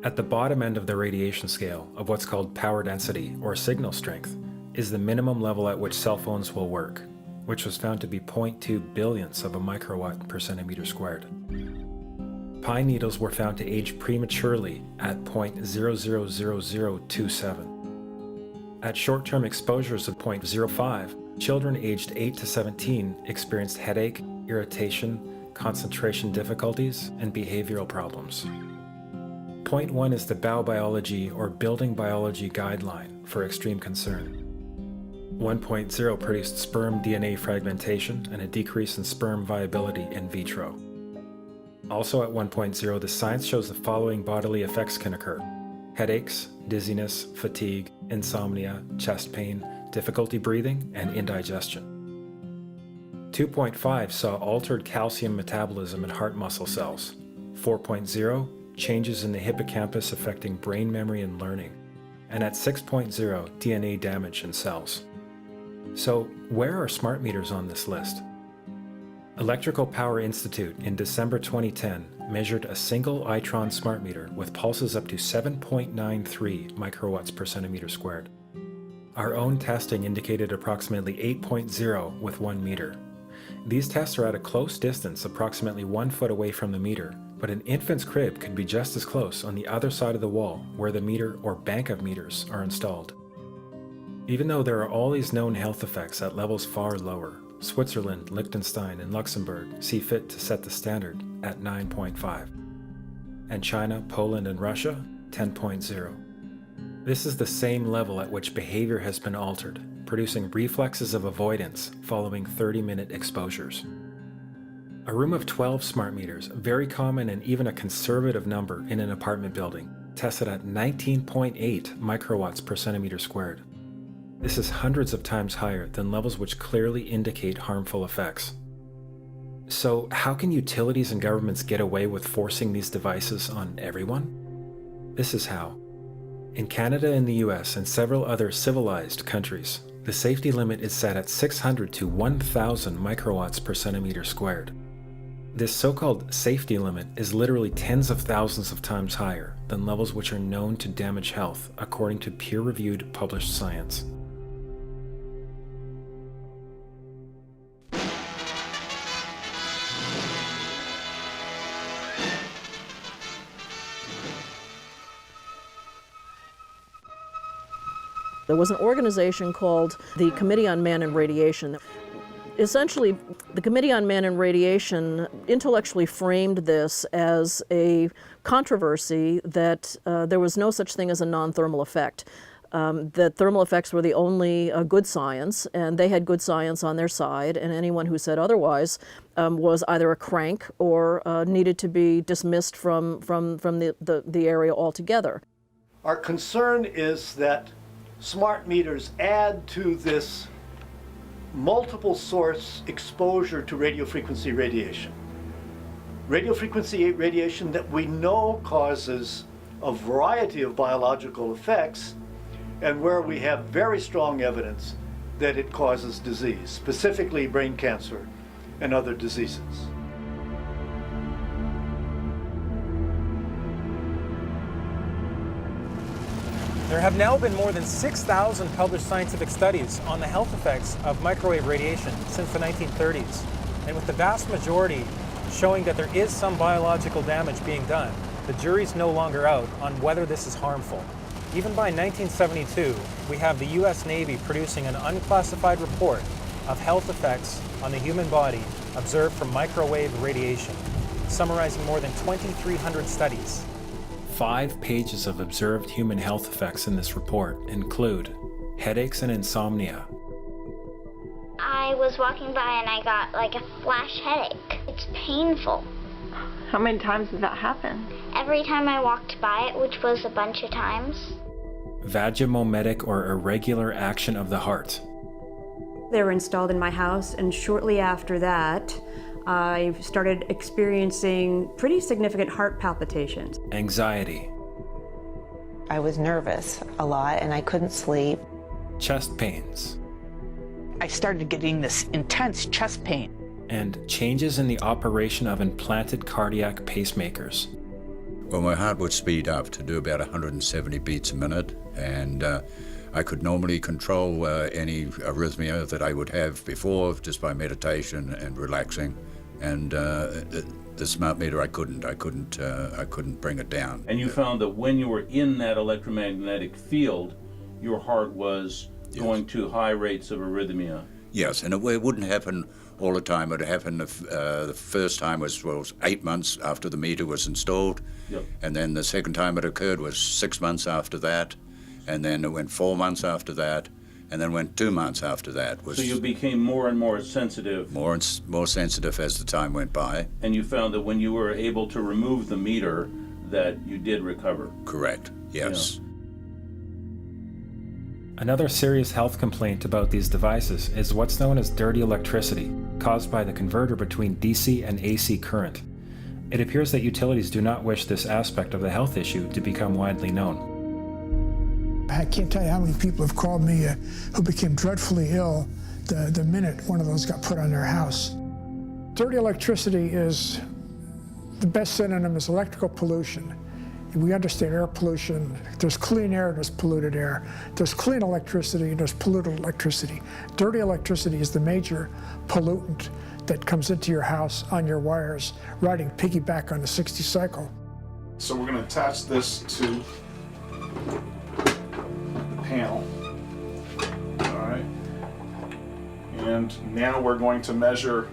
S8: At the bottom end of the radiation scale of what's called power density or signal strength is the minimum level at which cell phones will work, which was found to be 0.2 billionths of a microwatt per centimeter squared. Pine needles were found to age prematurely at 0.000027. At short-term exposures of 0.05, children aged 8 to 17 experienced headache, irritation, concentration difficulties, and behavioral problems. 0.1 is the bow biology or building biology guideline for extreme concern. 1.0 produced sperm DNA fragmentation and a decrease in sperm viability in vitro. Also at 1.0, the science shows the following bodily effects can occur: headaches, dizziness, fatigue, insomnia, chest pain, difficulty breathing, and indigestion. 2.5 saw altered calcium metabolism in heart muscle cells. 4.0, changes in the hippocampus affecting brain memory and learning. And at 6.0, DNA damage in cells. So, where are smart meters on this list? Electrical Power Institute in December 2010 measured a single Itron smart meter with pulses up to 7.93 microwatts per centimeter squared. Our own testing indicated approximately 8.0 with 1 meter. These tests are at a close distance, approximately 1 foot away from the meter, but an infant's crib could be just as close on the other side of the wall where the meter or bank of meters are installed. Even though there are all these known health effects at levels far lower, Switzerland, Liechtenstein, and Luxembourg see fit to set the standard at 9.5. And China, Poland, and Russia, 10.0. This is the same level at which behavior has been altered, producing reflexes of avoidance following 30-minute exposures. A room of 12 smart meters, very common and even a conservative number in an apartment building, tested at 19.8 microwatts per centimeter squared. This is hundreds of times higher than levels which clearly indicate harmful effects. So how can utilities and governments get away with forcing these devices on everyone? This is how. In Canada and the US and several other civilized countries, the safety limit is set at 600 to 1,000 microwatts per centimeter squared. This so-called safety limit is literally tens of thousands of times higher than levels which are known to damage health, according to peer-reviewed published science.
S21: There was an organization called the Committee on Man and Radiation. Essentially, the Committee on Man and Radiation intellectually framed this as a controversy that there was no such thing as a non-thermal effect. That thermal effects were the only good science, and they had good science on their side, and anyone who said otherwise was either a crank or needed to be dismissed from the area altogether.
S10: Our concern is that smart meters add to this multiple source exposure to radiofrequency radiation. Radiofrequency radiation that we know causes a variety of biological effects, and where we have very strong evidence that it causes disease, specifically brain cancer and other diseases.
S5: There have now been more than 6,000 published scientific studies on the health effects of microwave radiation since the 1930s, and with the vast majority showing that there is some biological damage being done, the jury's no longer out on whether this is harmful. Even by 1972, we have the US Navy producing an unclassified report of health effects on the human body observed from microwave radiation, summarizing more than 2,300 studies.
S8: 5 pages of observed human health effects in this report include headaches and insomnia.
S3: I was walking by and I got like a flash headache. It's painful.
S14: How many times did that happen?
S3: Every time I walked by it, which was a bunch of times.
S8: Vagomometic or irregular action of the heart.
S16: They were installed in my house, and shortly after that, I started experiencing pretty significant heart palpitations.
S8: Anxiety.
S17: I was nervous a lot and I couldn't sleep.
S8: Chest pains.
S18: I started getting this intense chest pain.
S8: And changes in the operation of implanted cardiac pacemakers.
S24: Well, my heart would speed up to do about 170 beats a minute, and I could normally control any arrhythmia that I would have before just by meditation and relaxing. And the smart meter, I couldn't bring it down.
S27: And you found that when you were in that electromagnetic field, your heart was going to high rates of arrhythmia.
S24: Yes, and it wouldn't happen all the time. It happened the first time was 8 months after the meter was installed.
S27: Yep.
S24: And then the second time it occurred was 6 months after that. And then it went 4 months after that. And then went 2 months after that.
S27: So you became more and more sensitive.
S24: More sensitive as the time went by.
S27: And you found that when you were able to remove the meter, that you did recover.
S24: Correct, yes.
S27: Yeah.
S8: Another serious health complaint about these devices is what's known as dirty electricity, caused by the converter between DC and AC current. It appears that utilities do not wish this aspect of the health issue to become widely known.
S1: I can't tell you how many people have called me who became dreadfully ill the minute one of those got put on their house. Dirty electricity is the best synonym is electrical pollution. We understand air pollution. There's clean air, there's polluted air. There's clean electricity, and there's polluted electricity. Dirty electricity is the major pollutant that comes into your house on your wires, riding piggyback on the 60 cycle.
S2: So we're going to attach this to panel. All right. And now we're going to measure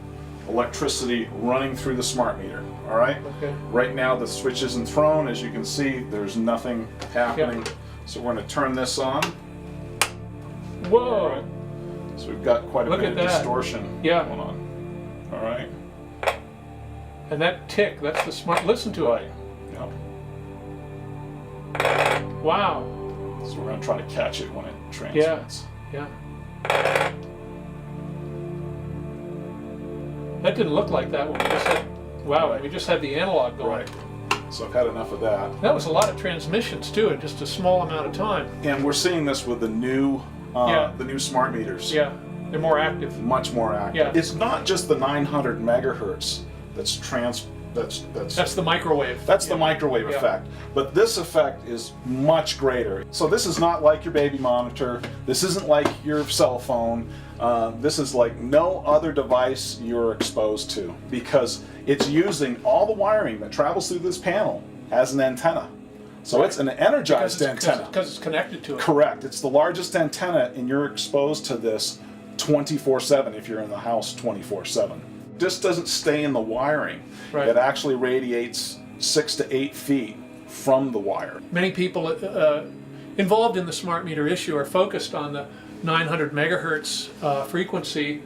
S2: electricity running through the smart meter. All right.
S4: Okay.
S2: Right now the switch isn't thrown. As you can see, there's nothing happening. Yep. So we're going to turn this on.
S4: Whoa.
S2: All right. So we've got quite a bit of distortion going on. All right.
S4: And that tick, that's the smart, listen to it.
S2: Yep.
S4: Wow.
S2: So we're going to try to catch it when it transmits.
S4: Yeah. That didn't look like that when we just had, wow, we just had the analog going.
S2: Right. So I've had enough of that.
S4: That was a lot of transmissions too in just a small amount of time.
S2: And we're seeing this with the new smart meters.
S4: Yeah, they're more active.
S2: Much more active.
S4: Yeah.
S2: It's not just the 900 megahertz that's
S4: the microwave.
S2: That's the microwave effect. But this effect is much greater. So this is not like your baby monitor. This isn't like your cell phone. This is like no other device you're exposed to, because it's using all the wiring that travels through this panel as an antenna. So it's an energized antenna.
S4: Because it's connected to it.
S2: Correct. It's the largest antenna, and you're exposed to this 24/7 if you're in the house 24/7. This doesn't stay in the wiring.
S4: Right.
S2: It actually radiates 6 to 8 feet from the wire.
S4: Many people involved in the smart meter issue are focused on the 900 megahertz frequency,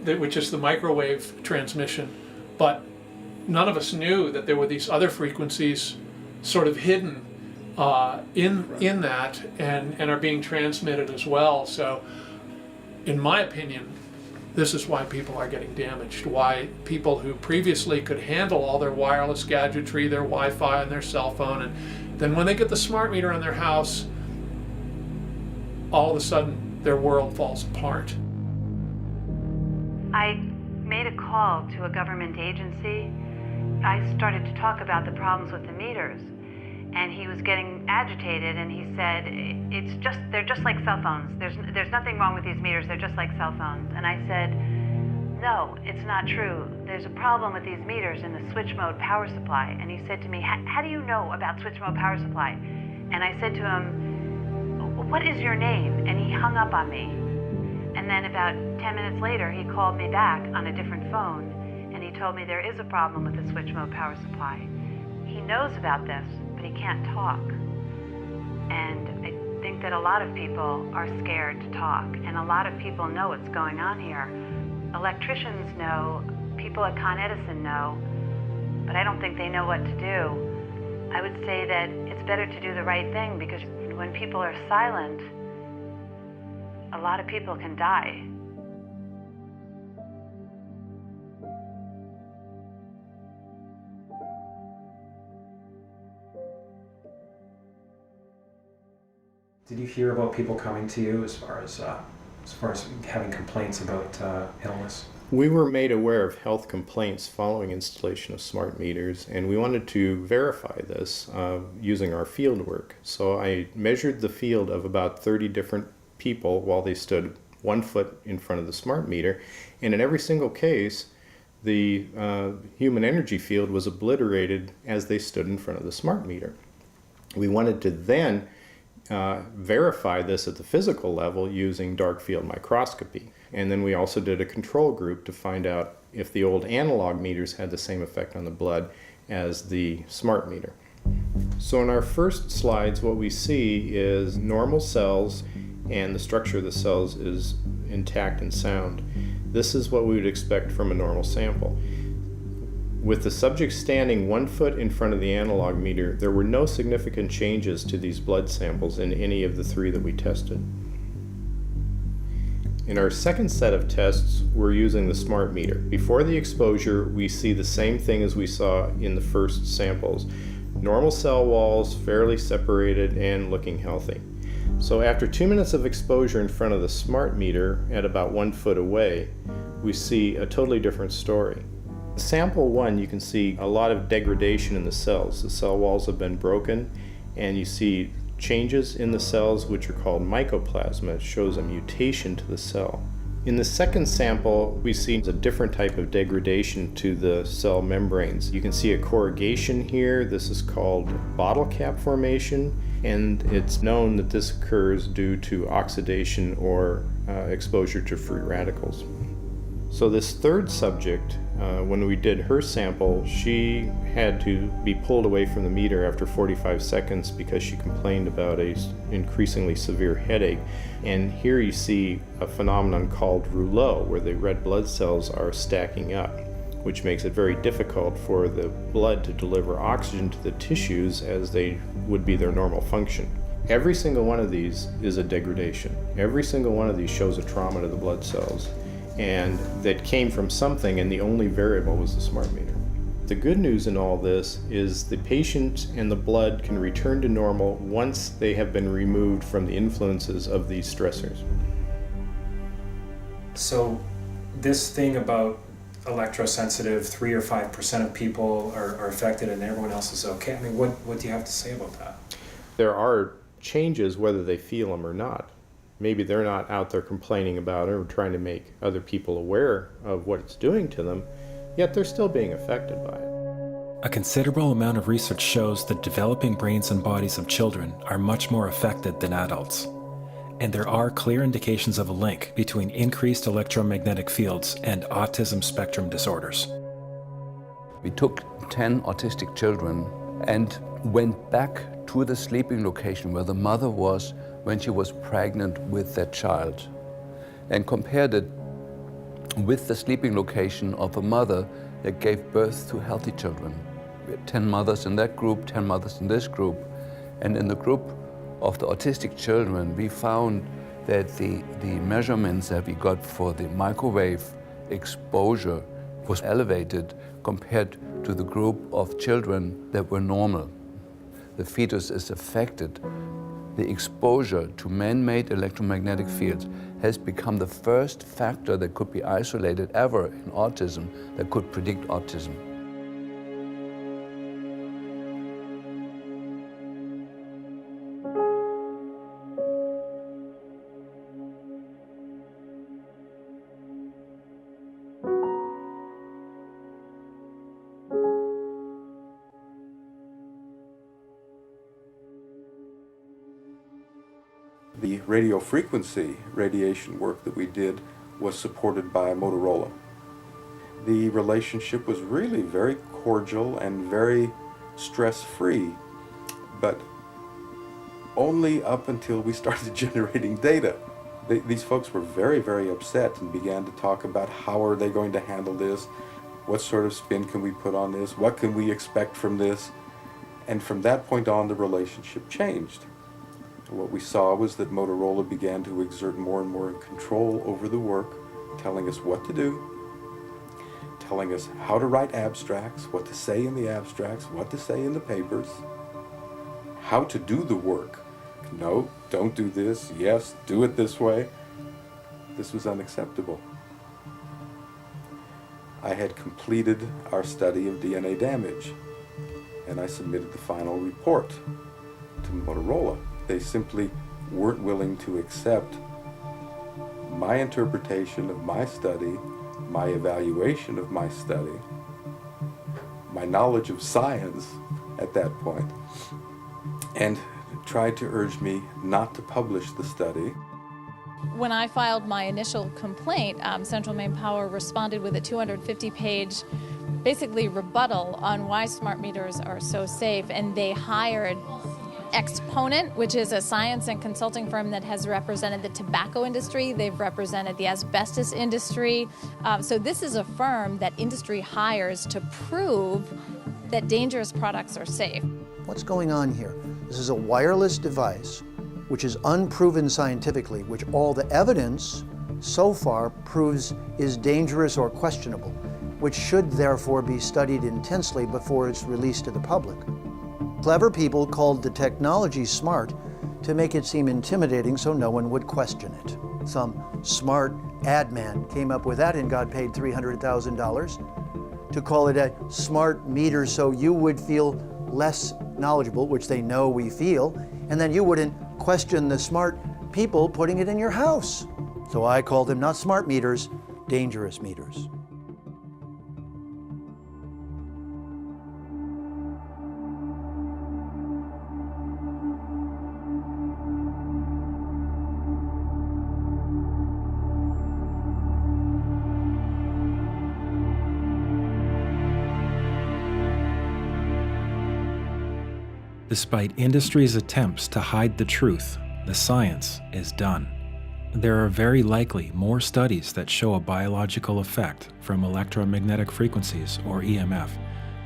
S4: which is the microwave transmission, but none of us knew that there were these other frequencies sort of hidden in that and are being transmitted as well. So in my opinion, this is why people are getting damaged, why people who previously could handle all their wireless gadgetry, their Wi-Fi and their cell phone, and then when they get the smart meter in their house, all of a sudden their world falls apart.
S15: I made a call to a government agency. I started to talk about the problems with the meters, and he was getting agitated, and he said, they're just like cell phones. There's nothing wrong with these meters, they're just like cell phones. And I said, no, it's not true. There's a problem with these meters in the switch mode power supply. And he said to me, how do you know about switch mode power supply? And I said to him, what is your name? And he hung up on me. And then about 10 minutes later, he called me back on a different phone, and he told me there is a problem with the switch mode power supply. He knows about this, but he can't talk. And I think that a lot of people are scared to talk, and a lot of people know what's going on here. Electricians know, people at Con Edison know, but I don't think they know what to do. I would say that it's better to do the right thing, because when people are silent, a lot of people can die.
S8: Did you hear about people coming to you as far as having complaints about illness?
S19: We were made aware of health complaints following installation of smart meters, and we wanted to verify this using our field work. So I measured the field of about 30 different people while they stood 1 foot in front of the smart meter, and in every single case, the human energy field was obliterated as they stood in front of the smart meter. We wanted to then verify this at the physical level using dark field microscopy. And then we also did a control group to find out if the old analog meters had the same effect on the blood as the smart meter. So in our first slides, what we see is normal cells and the structure of the cells is intact and sound. This is what we would expect from a normal sample. With the subject standing 1 foot in front of the analog meter, there were no significant changes to these blood samples in any of the 3 that we tested. In our second set of tests, we're using the SCHMIDT meter. Before the exposure, we see the same thing as we saw in the first samples. Normal cell walls, fairly separated and looking healthy. So after 2 minutes of exposure in front of the SCHMIDT meter at about 1 foot away, we see a totally different story. Sample 1, you can see a lot of degradation in the cells. The cell walls have been broken, and you see changes in the cells which are called mycoplasma. It shows a mutation to the cell. In the second sample, we see a different type of degradation to the cell membranes. You can see a corrugation here. This is called bottle cap formation, and it's known that this occurs due to oxidation or exposure to free radicals. So this third subject, when we did her sample, she had to be pulled away from the meter after 45 seconds because she complained about an increasingly severe headache. And here you see a phenomenon called rouleau, where the red blood cells are stacking up, which makes it very difficult for the blood to deliver oxygen to the tissues as they would be their normal function. Every single one of these is a degradation. Every single one of these shows a trauma to the blood cells, and that came from something, and the only variable was the SCHMIDT meter. The good news in all this is the patient and the blood can return to normal once they have been removed from the influences of these stressors.
S5: So this thing about electrosensitive, 3 or 5% of people are affected and everyone else is okay, I mean, what do you have to say about that?
S19: There are changes whether they feel them or not. Maybe they're not out there complaining about it or trying to make other people aware of what it's doing to them, yet they're still being affected by it.
S8: A considerable amount of research shows that developing brains and bodies of children are much more affected than adults. And there are clear indications of a link between increased electromagnetic fields and autism spectrum disorders.
S6: We took 10 autistic children and went back to the sleeping location where the mother was when she was pregnant with that child, and compared it with the sleeping location of a mother that gave birth to healthy children. We had 10 mothers in that group, 10 mothers in this group, and in the group of the autistic children, we found that the measurements that we got for the microwave exposure was elevated compared to the group of children that were normal. The fetus is affected. The exposure to man-made electromagnetic fields has become the first factor that could be isolated ever in autism that could predict autism.
S9: The radio frequency radiation work that we did was supported by Motorola. The relationship was really very cordial and very stress-free, but only up until we started generating data. These folks were very, very upset and began to talk about how are they going to handle this, what sort of spin can we put on this, what can we expect from this, and from that point on the relationship changed. What we saw was that Motorola began to exert more and more control over the work, telling us what to do, telling us how to write abstracts, what to say in the abstracts, what to say in the papers, how to do the work. No, don't do this. Yes, do it this way. This was unacceptable. I had completed our study of DNA damage, and I submitted the final report to Motorola. They simply weren't willing to accept my interpretation of my study, my evaluation of my study, my knowledge of science at that point, and tried to urge me not to publish the study.
S11: When I filed my initial complaint, Central Maine Power responded with a 250-page basically rebuttal on why smart meters are so safe, and they hired Exponent, which is a science and consulting firm that has represented the tobacco industry. They've represented the asbestos industry. So this is a firm that industry hires to prove that dangerous products are safe.
S7: What's going on here? This is a wireless device which is unproven scientifically, which all the evidence so far proves is dangerous or questionable, which should therefore be studied intensely before it's released to the public. Clever people called the technology smart to make it seem intimidating so no one would question it. Some smart ad man came up with that and got paid $300,000 to call it a smart meter so you would feel less knowledgeable, which they know we feel, and then you wouldn't question the smart people putting it in your house. So I call them not smart meters, dangerous meters.
S8: Despite industry's attempts to hide the truth, the science is done. There are very likely more studies that show a biological effect from electromagnetic frequencies, or EMF,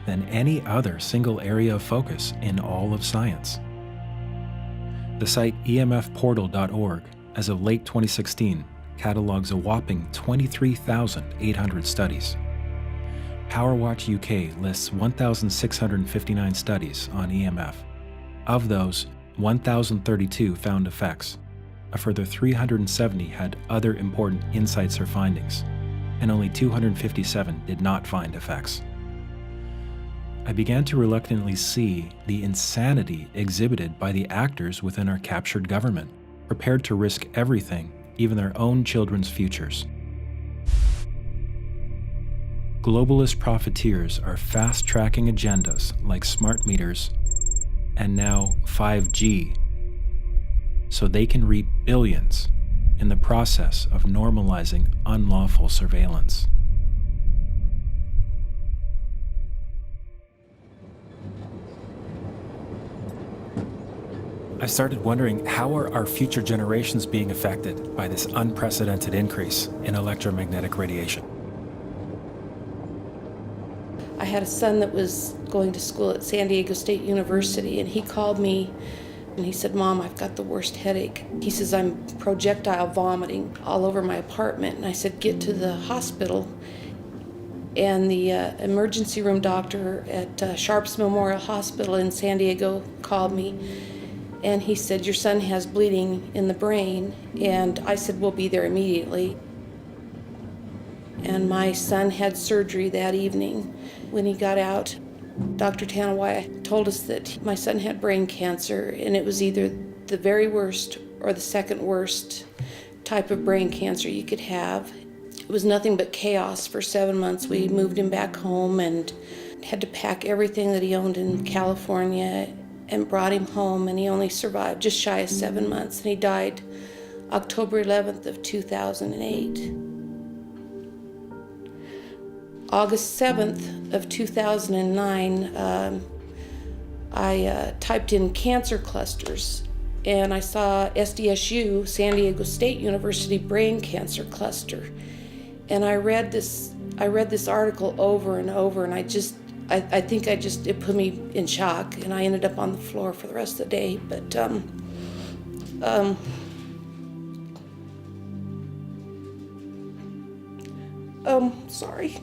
S8: than any other single area of focus in all of science. The site emfportal.org, as of late 2016, catalogs a whopping 23,800 studies. PowerWatch UK lists 1,659 studies on EMF. Of those, 1,032 found effects. A further 370 had other important insights or findings, and only 257 did not find effects. I began to reluctantly see the insanity exhibited by the actors within our captured government, prepared to risk everything, even their own children's futures. Globalist profiteers are fast-tracking agendas like smart meters and now 5G, so they can reap billions in the process of normalizing unlawful surveillance. I started wondering, how are our future generations being affected by this unprecedented increase in electromagnetic radiation?
S12: I had a son that was going to school at San Diego State University, and he called me and he said, "Mom, I've got the worst headache." He says, "I'm projectile vomiting all over my apartment." And I said, "Get to the hospital." And the emergency room doctor at Sharps Memorial Hospital in San Diego called me, and he said, "Your son has bleeding in the brain." And I said, "We'll be there immediately." And my son had surgery that evening. When he got out, Dr. Tanawai told us that my son had brain cancer, and it was either the very worst or the second worst type of brain cancer you could have. It was nothing but chaos for 7 months. We moved him back home and had to pack everything that he owned in California and brought him home, and he only survived just shy of 7 months, and he died October 11th of 2008. August 7th of 2009, I typed in cancer clusters, and I saw SDSU, San Diego State University brain cancer cluster. And I read this article over and over, and I think it put me in shock, and I ended up on the floor for the rest of the day. But sorry.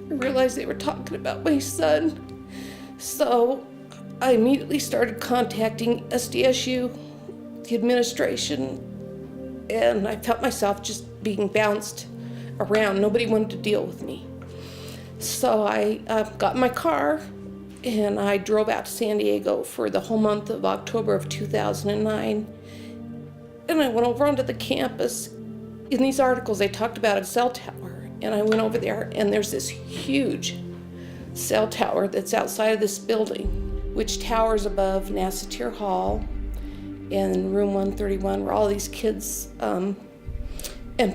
S12: I realized they were talking about my son, so I immediately started contacting SDSU, the administration, and I felt myself just being bounced around. Nobody wanted to deal with me. So I got in my car and I drove out to San Diego for the whole month of October of 2009. And I went over onto the campus. In these articles, they talked about a cell tower. And I went over there, and there's this huge cell tower that's outside of this building, which towers above NASA Tier Hall and room 131, where all these kids and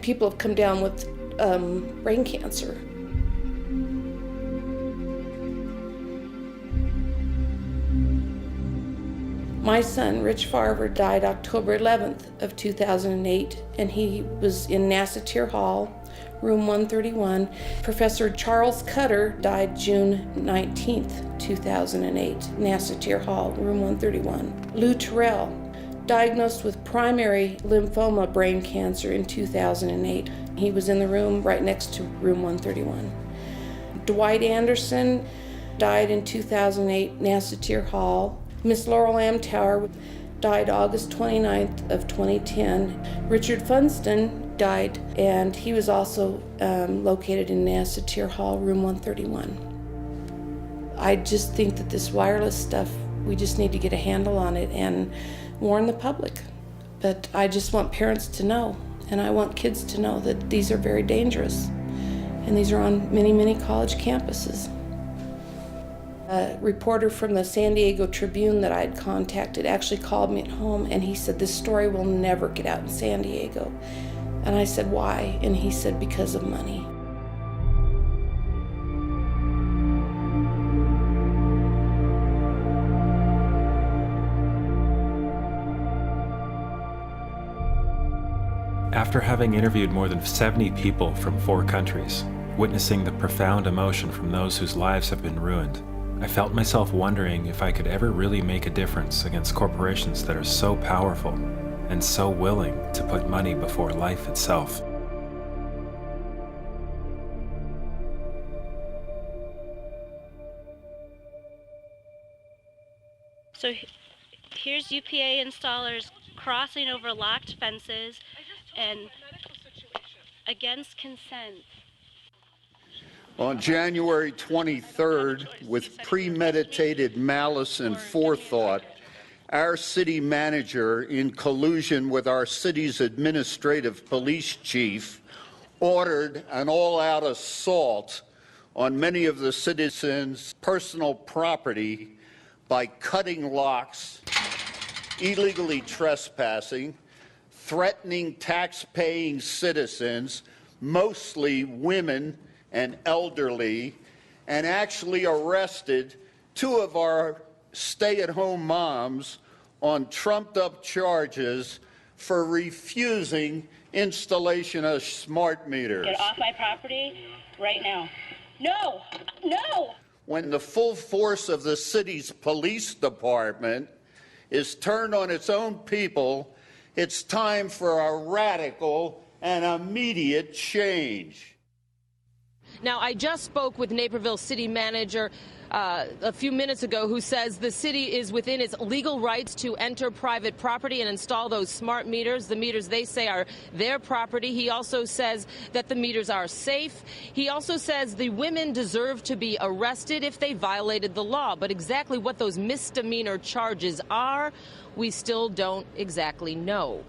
S12: people have come down with brain cancer. My son, Rich Farver, died October 11th of 2008, and he was in Nassatir Hall, room 131. Professor Charles Cutter died June 19th, 2008, Nassatir Hall, room 131. Lou Terrell, diagnosed with primary lymphoma brain cancer in 2008. He was in the room right next to room 131. Dwight Anderson died in 2008, Nassatir Hall. Miss Laurel Amtower died August 29th of 2010. Richard Funston died, and he was also located in Nassatir Hall, room 131. I just think that this wireless stuff, we just need to get a handle on it and warn the public. But I just want parents to know, and I want kids to know that these are very dangerous, and these are on many, many college campuses. A reporter from the San Diego Tribune that I had contacted actually called me at home, and he said, this story will never get out in San Diego. And I said, why? And he said, because of money.
S8: After having interviewed more than 70 people from 4 countries, witnessing the profound emotion from those whose lives have been ruined, I felt myself wondering if I could ever really make a difference against corporations that are so powerful and so willing to put money before life itself.
S13: So here's UPA installers crossing over locked fences and against consent.
S20: On January 23rd, with premeditated malice and forethought, our city manager, in collusion with our city's administrative police chief, ordered an all-out assault on many of the citizens' personal property by cutting locks, illegally trespassing, threatening tax-paying citizens, mostly women and elderly, and actually arrested 2 of our stay-at-home moms on trumped-up charges for refusing installation of smart meters.
S13: Get off my property right now. No! No!
S20: When the full force of the city's police department is turned on its own people, it's time for a radical and immediate change.
S21: Now, I just spoke with Naperville City Manager a few minutes ago, who says the city is within its legal rights to enter private property and install those smart meters. The meters, they say, are their property. He also says that the meters are safe. He also says the women deserve to be arrested if they violated the law. But exactly what those misdemeanor charges are, we still don't exactly know.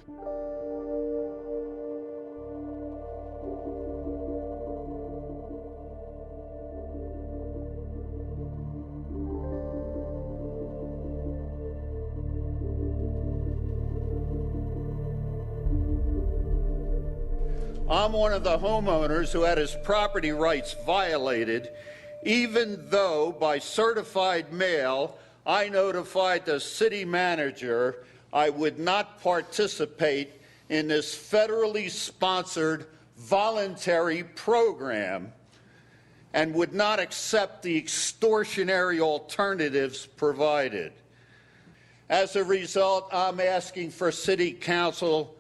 S20: I'm one of the homeowners who had his property rights violated, even though by certified mail I notified the city manager I would not participate in this federally sponsored voluntary program and would not accept the extortionary alternatives provided. As a result, I'm asking for City Council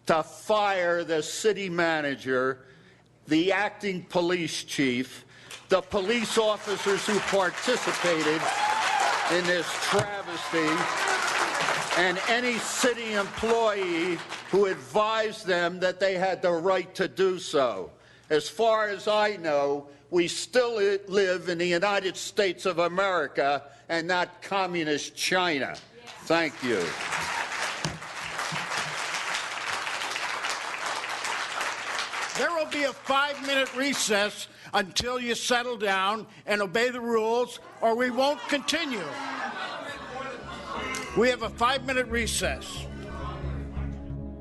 S20: to fire the city manager, the acting police chief, the police officers who participated in this travesty, and any city employee who advised them that they had the right to do so. As far as I know, we still live in the United States of America and not communist China. Thank you.
S22: There will be a 5-minute recess until you settle down and obey the rules, or we won't continue. We have a 5-minute recess.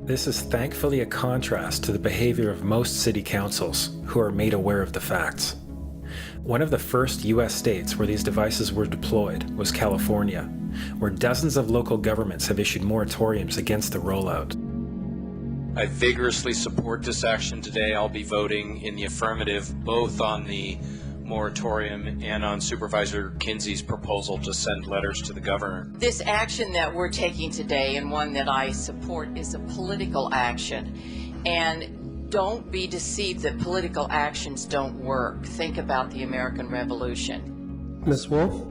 S8: This is thankfully a contrast to the behavior of most city councils who are made aware of the facts. One of the first US states where these devices were deployed was California, where dozens of local governments have issued moratoriums against the rollout.
S3: I vigorously support this action today. I'll be voting in the affirmative both on the moratorium and on Supervisor Kinsey's proposal to send letters to the governor.
S10: This action that we're taking today, and one that I support, is a political action. And don't be deceived that political actions don't work. Think about the American Revolution.
S14: Ms. Wolf?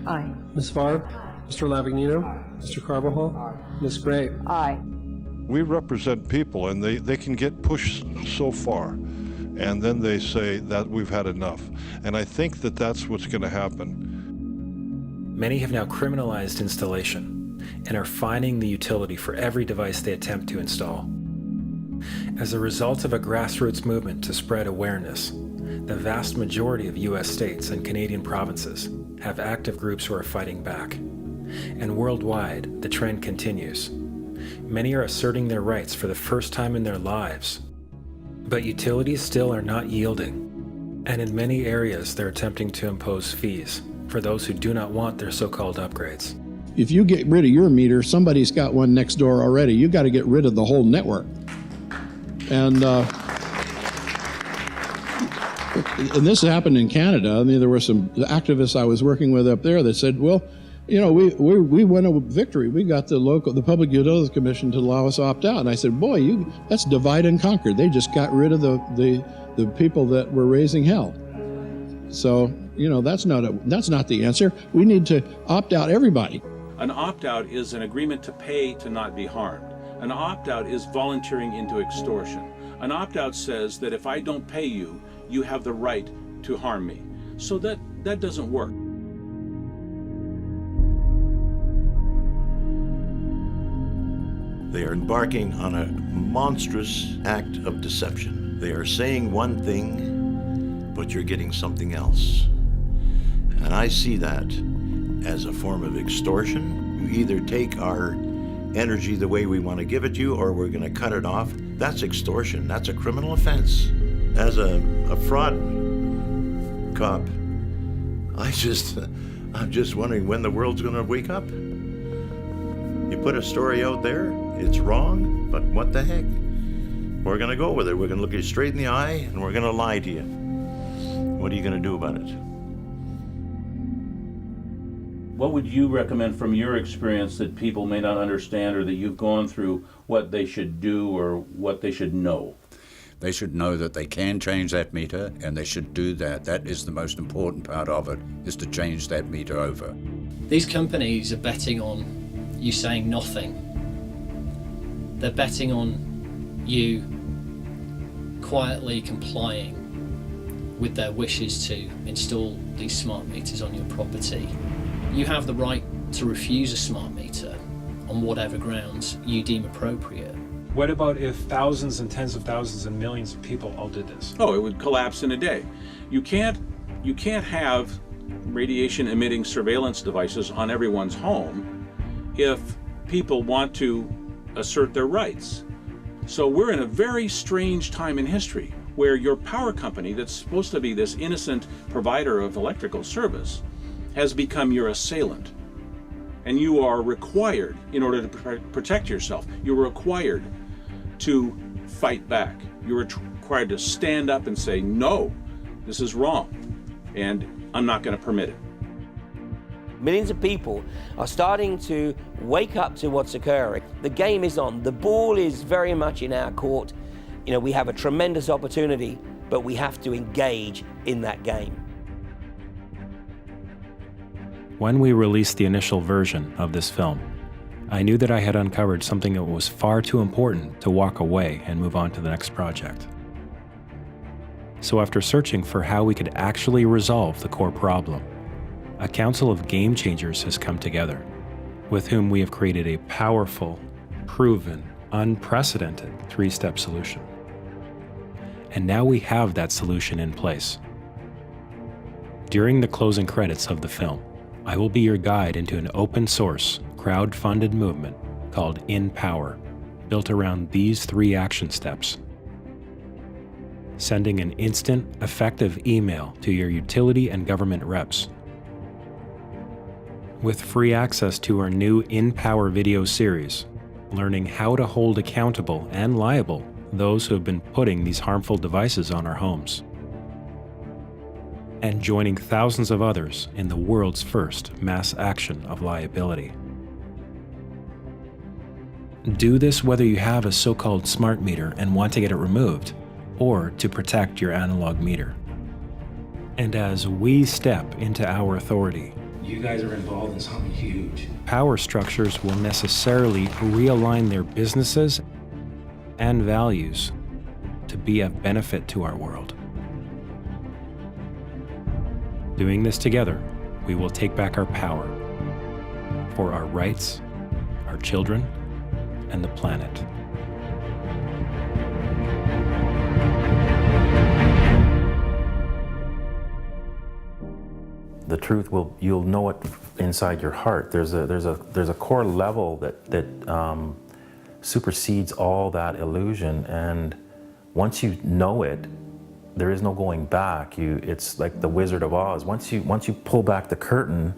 S10: Aye.
S14: Ms. Farb? Mr. Lavagnino? Mr. Carbajal? Ms. Gray?
S10: Aye.
S16: We represent people, and they can get pushed so far, and then they say that we've had enough. And I think that that's what's going to happen.
S8: Many have now criminalized installation and are fining the utility for every device they attempt to install. As a result of a grassroots movement to spread awareness, the vast majority of US states and Canadian provinces have active groups who are fighting back. And worldwide, the trend continues. Many are asserting their rights for the first time in their lives. But utilities still are not yielding. And in many areas, they're attempting to impose fees for those who do not want their so-called upgrades.
S23: If you get rid of your meter, somebody's got one next door already. You got to get rid of the whole network. And this happened in Canada. I mean, there were some activists I was working with up there that said, well, you know, we won a victory. We got the Public Utilities Commission to allow us to opt out. And I said, boy, that's divide and conquer. They just got rid of the people that were raising hell. So, you know, that's not the answer. We need to opt out everybody.
S27: An opt-out is an agreement to pay to not be harmed. An opt-out is volunteering into extortion. An opt-out says that if I don't pay you, you have the right to harm me. So that doesn't work.
S25: They are embarking on a monstrous act of deception. They are saying one thing, but you're getting something else. And I see that as a form of extortion. You either take our energy the way we want to give it to you, or we're going to cut it off. That's extortion. That's a criminal offense. As a fraud cop, I'm just wondering when the world's going to wake up. You put a story out there, it's wrong, but what the heck? We're going to go with it. We're going to look you straight in the eye, and we're going to lie to you. What are you going to do about it?
S27: What would you recommend from your experience that people may not understand, or that you've gone through, what they should do or what they should know?
S24: They should know that they can change that meter, and they should do that. That is the most important part of it, is to change that meter over.
S26: These companies are betting on you saying nothing. They're betting on you quietly complying with their wishes to install these smart meters on your property. You have the right to refuse a smart meter on whatever grounds you deem appropriate.
S5: What about if thousands and tens of thousands and millions of people all did this?
S27: Oh, it would collapse in a day. You can't have radiation emitting surveillance devices on everyone's home if people want to assert their rights. So we're in a very strange time in history where your power company, that's supposed to be this innocent provider of electrical service, has become your assailant. And you are required, in order to protect yourself, you're required to fight back. You're required to stand up and say, no, this is wrong, and I'm not going to permit it.
S28: Millions of people are starting to wake up to what's occurring. The game is on. The ball is very much in our court. You know, we have a tremendous opportunity, but we have to engage in that game.
S8: When we released the initial version of this film, I knew that I had uncovered something that was far too important to walk away and move on to the next project. So after searching for how we could actually resolve the core problem, a council of game changers has come together, with whom we have created a powerful, proven, unprecedented three-step solution. And now we have that solution in place. During the closing credits of the film, I will be your guide into an open-source, crowd-funded movement called In Power, built around these three action steps. sending an instant, effective email to your utility and government reps. With free access to our new In Power video series, learning how to hold accountable and liable those who have been putting these harmful devices on our homes. And joining thousands of others in the world's first mass action of liability. Do this whether you have a so-called smart meter and want to get it removed, or to protect your analog meter. And as we step into our authority, you guys are involved in something huge. Power structures will necessarily realign their businesses and values to be of benefit to our world. Doing this together, we will take back our power for our rights, our children, and the planet.
S1: The truth you'll know it inside your heart. There's a core level that supersedes all that illusion, and once you know it, there is no going back. It's like the Wizard of Oz. Once you pull back the curtain,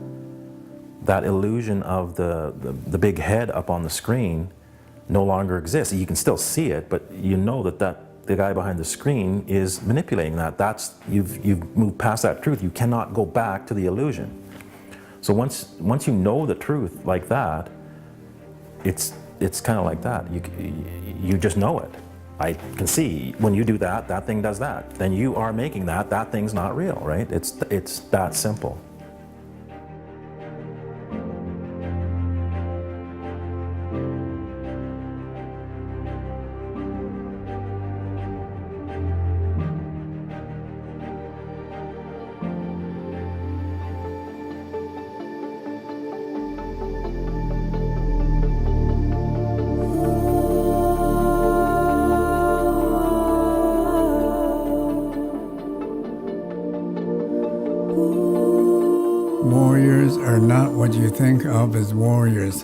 S1: that illusion of the big head up on the screen no longer exists. You can still see it, but you know that the guy behind the screen is manipulating that. You've moved past that truth. You cannot go back to the illusion. So once you know the truth like that, it's kind of like that. You just know it. I can see when you do that, that thing does that. Then you are making that thing's not real, right? It's that simple.
S2: Warriors are not what you think of as warriors.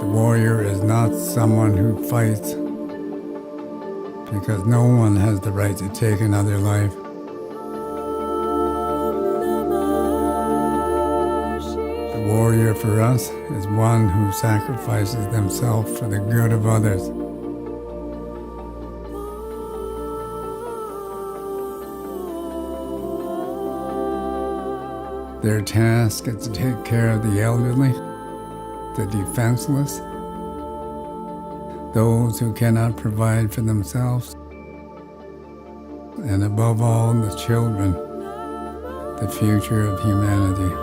S2: The warrior is not someone who fights, because no one has the right to take another life. The warrior for us is one who sacrifices themselves for the good of others. Their task is to take care of the elderly, the defenseless, those who cannot provide for themselves, and above all, the children, the future of humanity.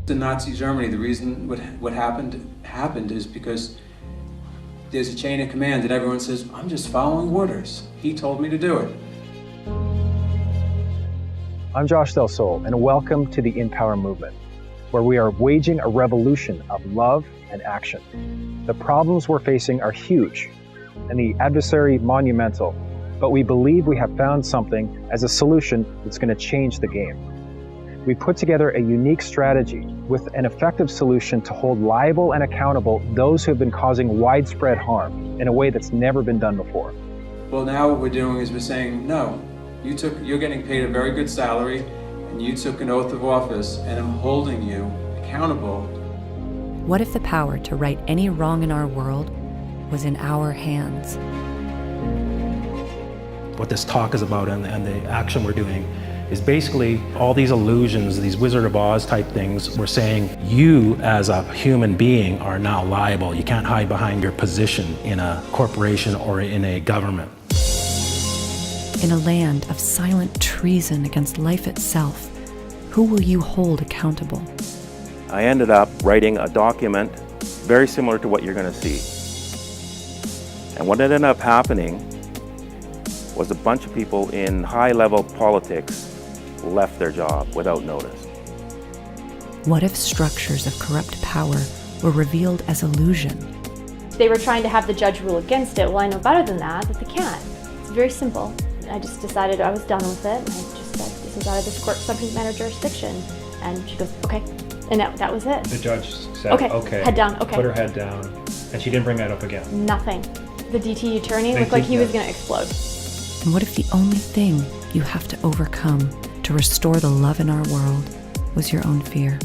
S4: In Nazi Germany, the reason what happened is because there's a chain of command and everyone says, I'm just following orders. He told me to do it.
S6: I'm Josh Del Sol, and welcome to the In Power movement, where we are waging a revolution of love and action. The problems we're facing are huge, and the adversary monumental, but we believe we have found something as a solution that's going to change the game. We put together a unique strategy with an effective solution to hold liable and accountable those who have been causing widespread harm in a way that's never been done before.
S4: Well, now what we're doing is we're saying, no, you're getting paid a very good salary, and you took an oath of office, and I'm holding you accountable.
S15: What if the power to right any wrong in our world was in our hands?
S5: What this talk is about and the action we're doing is basically all these illusions, these Wizard of Oz type things. We're saying you as a human being are now liable. You can't hide behind your position in a corporation or in a government.
S15: In a land of silent treason against life itself, who will you hold accountable?
S1: I ended up writing a document very similar to what you're going to see. And what ended up happening was a bunch of people in high-level politics left their job without notice.
S15: What if structures of corrupt power were revealed as illusion?
S7: They were trying to have the judge rule against it. Well, I know better than that they can't. It's very simple. I just decided I was done with it, and I just said, this is out of this court subject matter jurisdiction. And she goes, okay. And that was it.
S5: The judge said,
S7: okay, head down, okay.
S5: Put her head down, and she didn't bring that up again.
S7: Nothing. The DT attorney looked like he was going to explode.
S15: And what if the only thing you have to overcome to restore the love in our world was your own fear?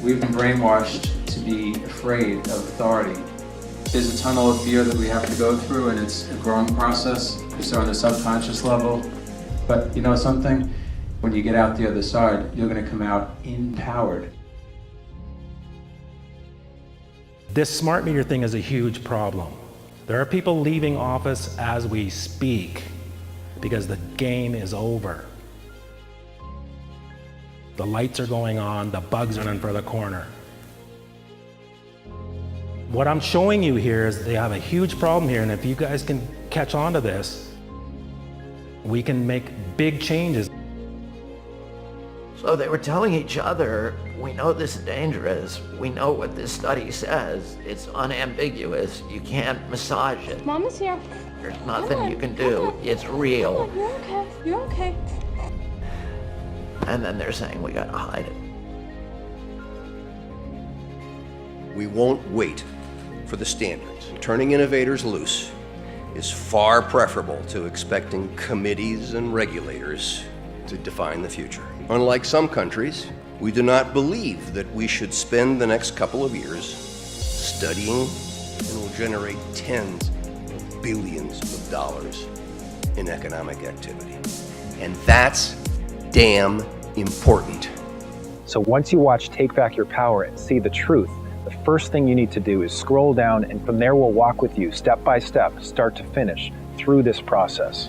S4: We've been brainwashed to be afraid of authority. There's a tunnel of fear that we have to go through, and it's a growing process. So on the subconscious level. But you know something? When you get out the other side, you're going to come out empowered.
S1: This smart meter thing is a huge problem. There are people leaving office as we speak because the game is over. The lights are going on, the bugs are in for the corner. What I'm showing you here is they have a huge problem here, and if you guys can catch on to this, we can make big changes.
S9: So they were telling each other, we know this is dangerous. We know what this study says. It's unambiguous. You can't massage it.
S7: Mama's here.
S9: There's nothing you can do. It's real.
S7: You're okay. You're okay.
S9: And then they're saying we gotta hide it.
S11: We won't wait for the standards. Turning innovators loose is far preferable to expecting committees and regulators to define the future. Unlike some countries, we do not believe that we should spend the next couple of years studying and will generate tens of billions of dollars in economic activity. And that's damn important.
S6: So once you watch Take Back Your Power and see the truth, the first thing you need to do is scroll down, and from there we'll walk with you step by step, start to finish, through this process.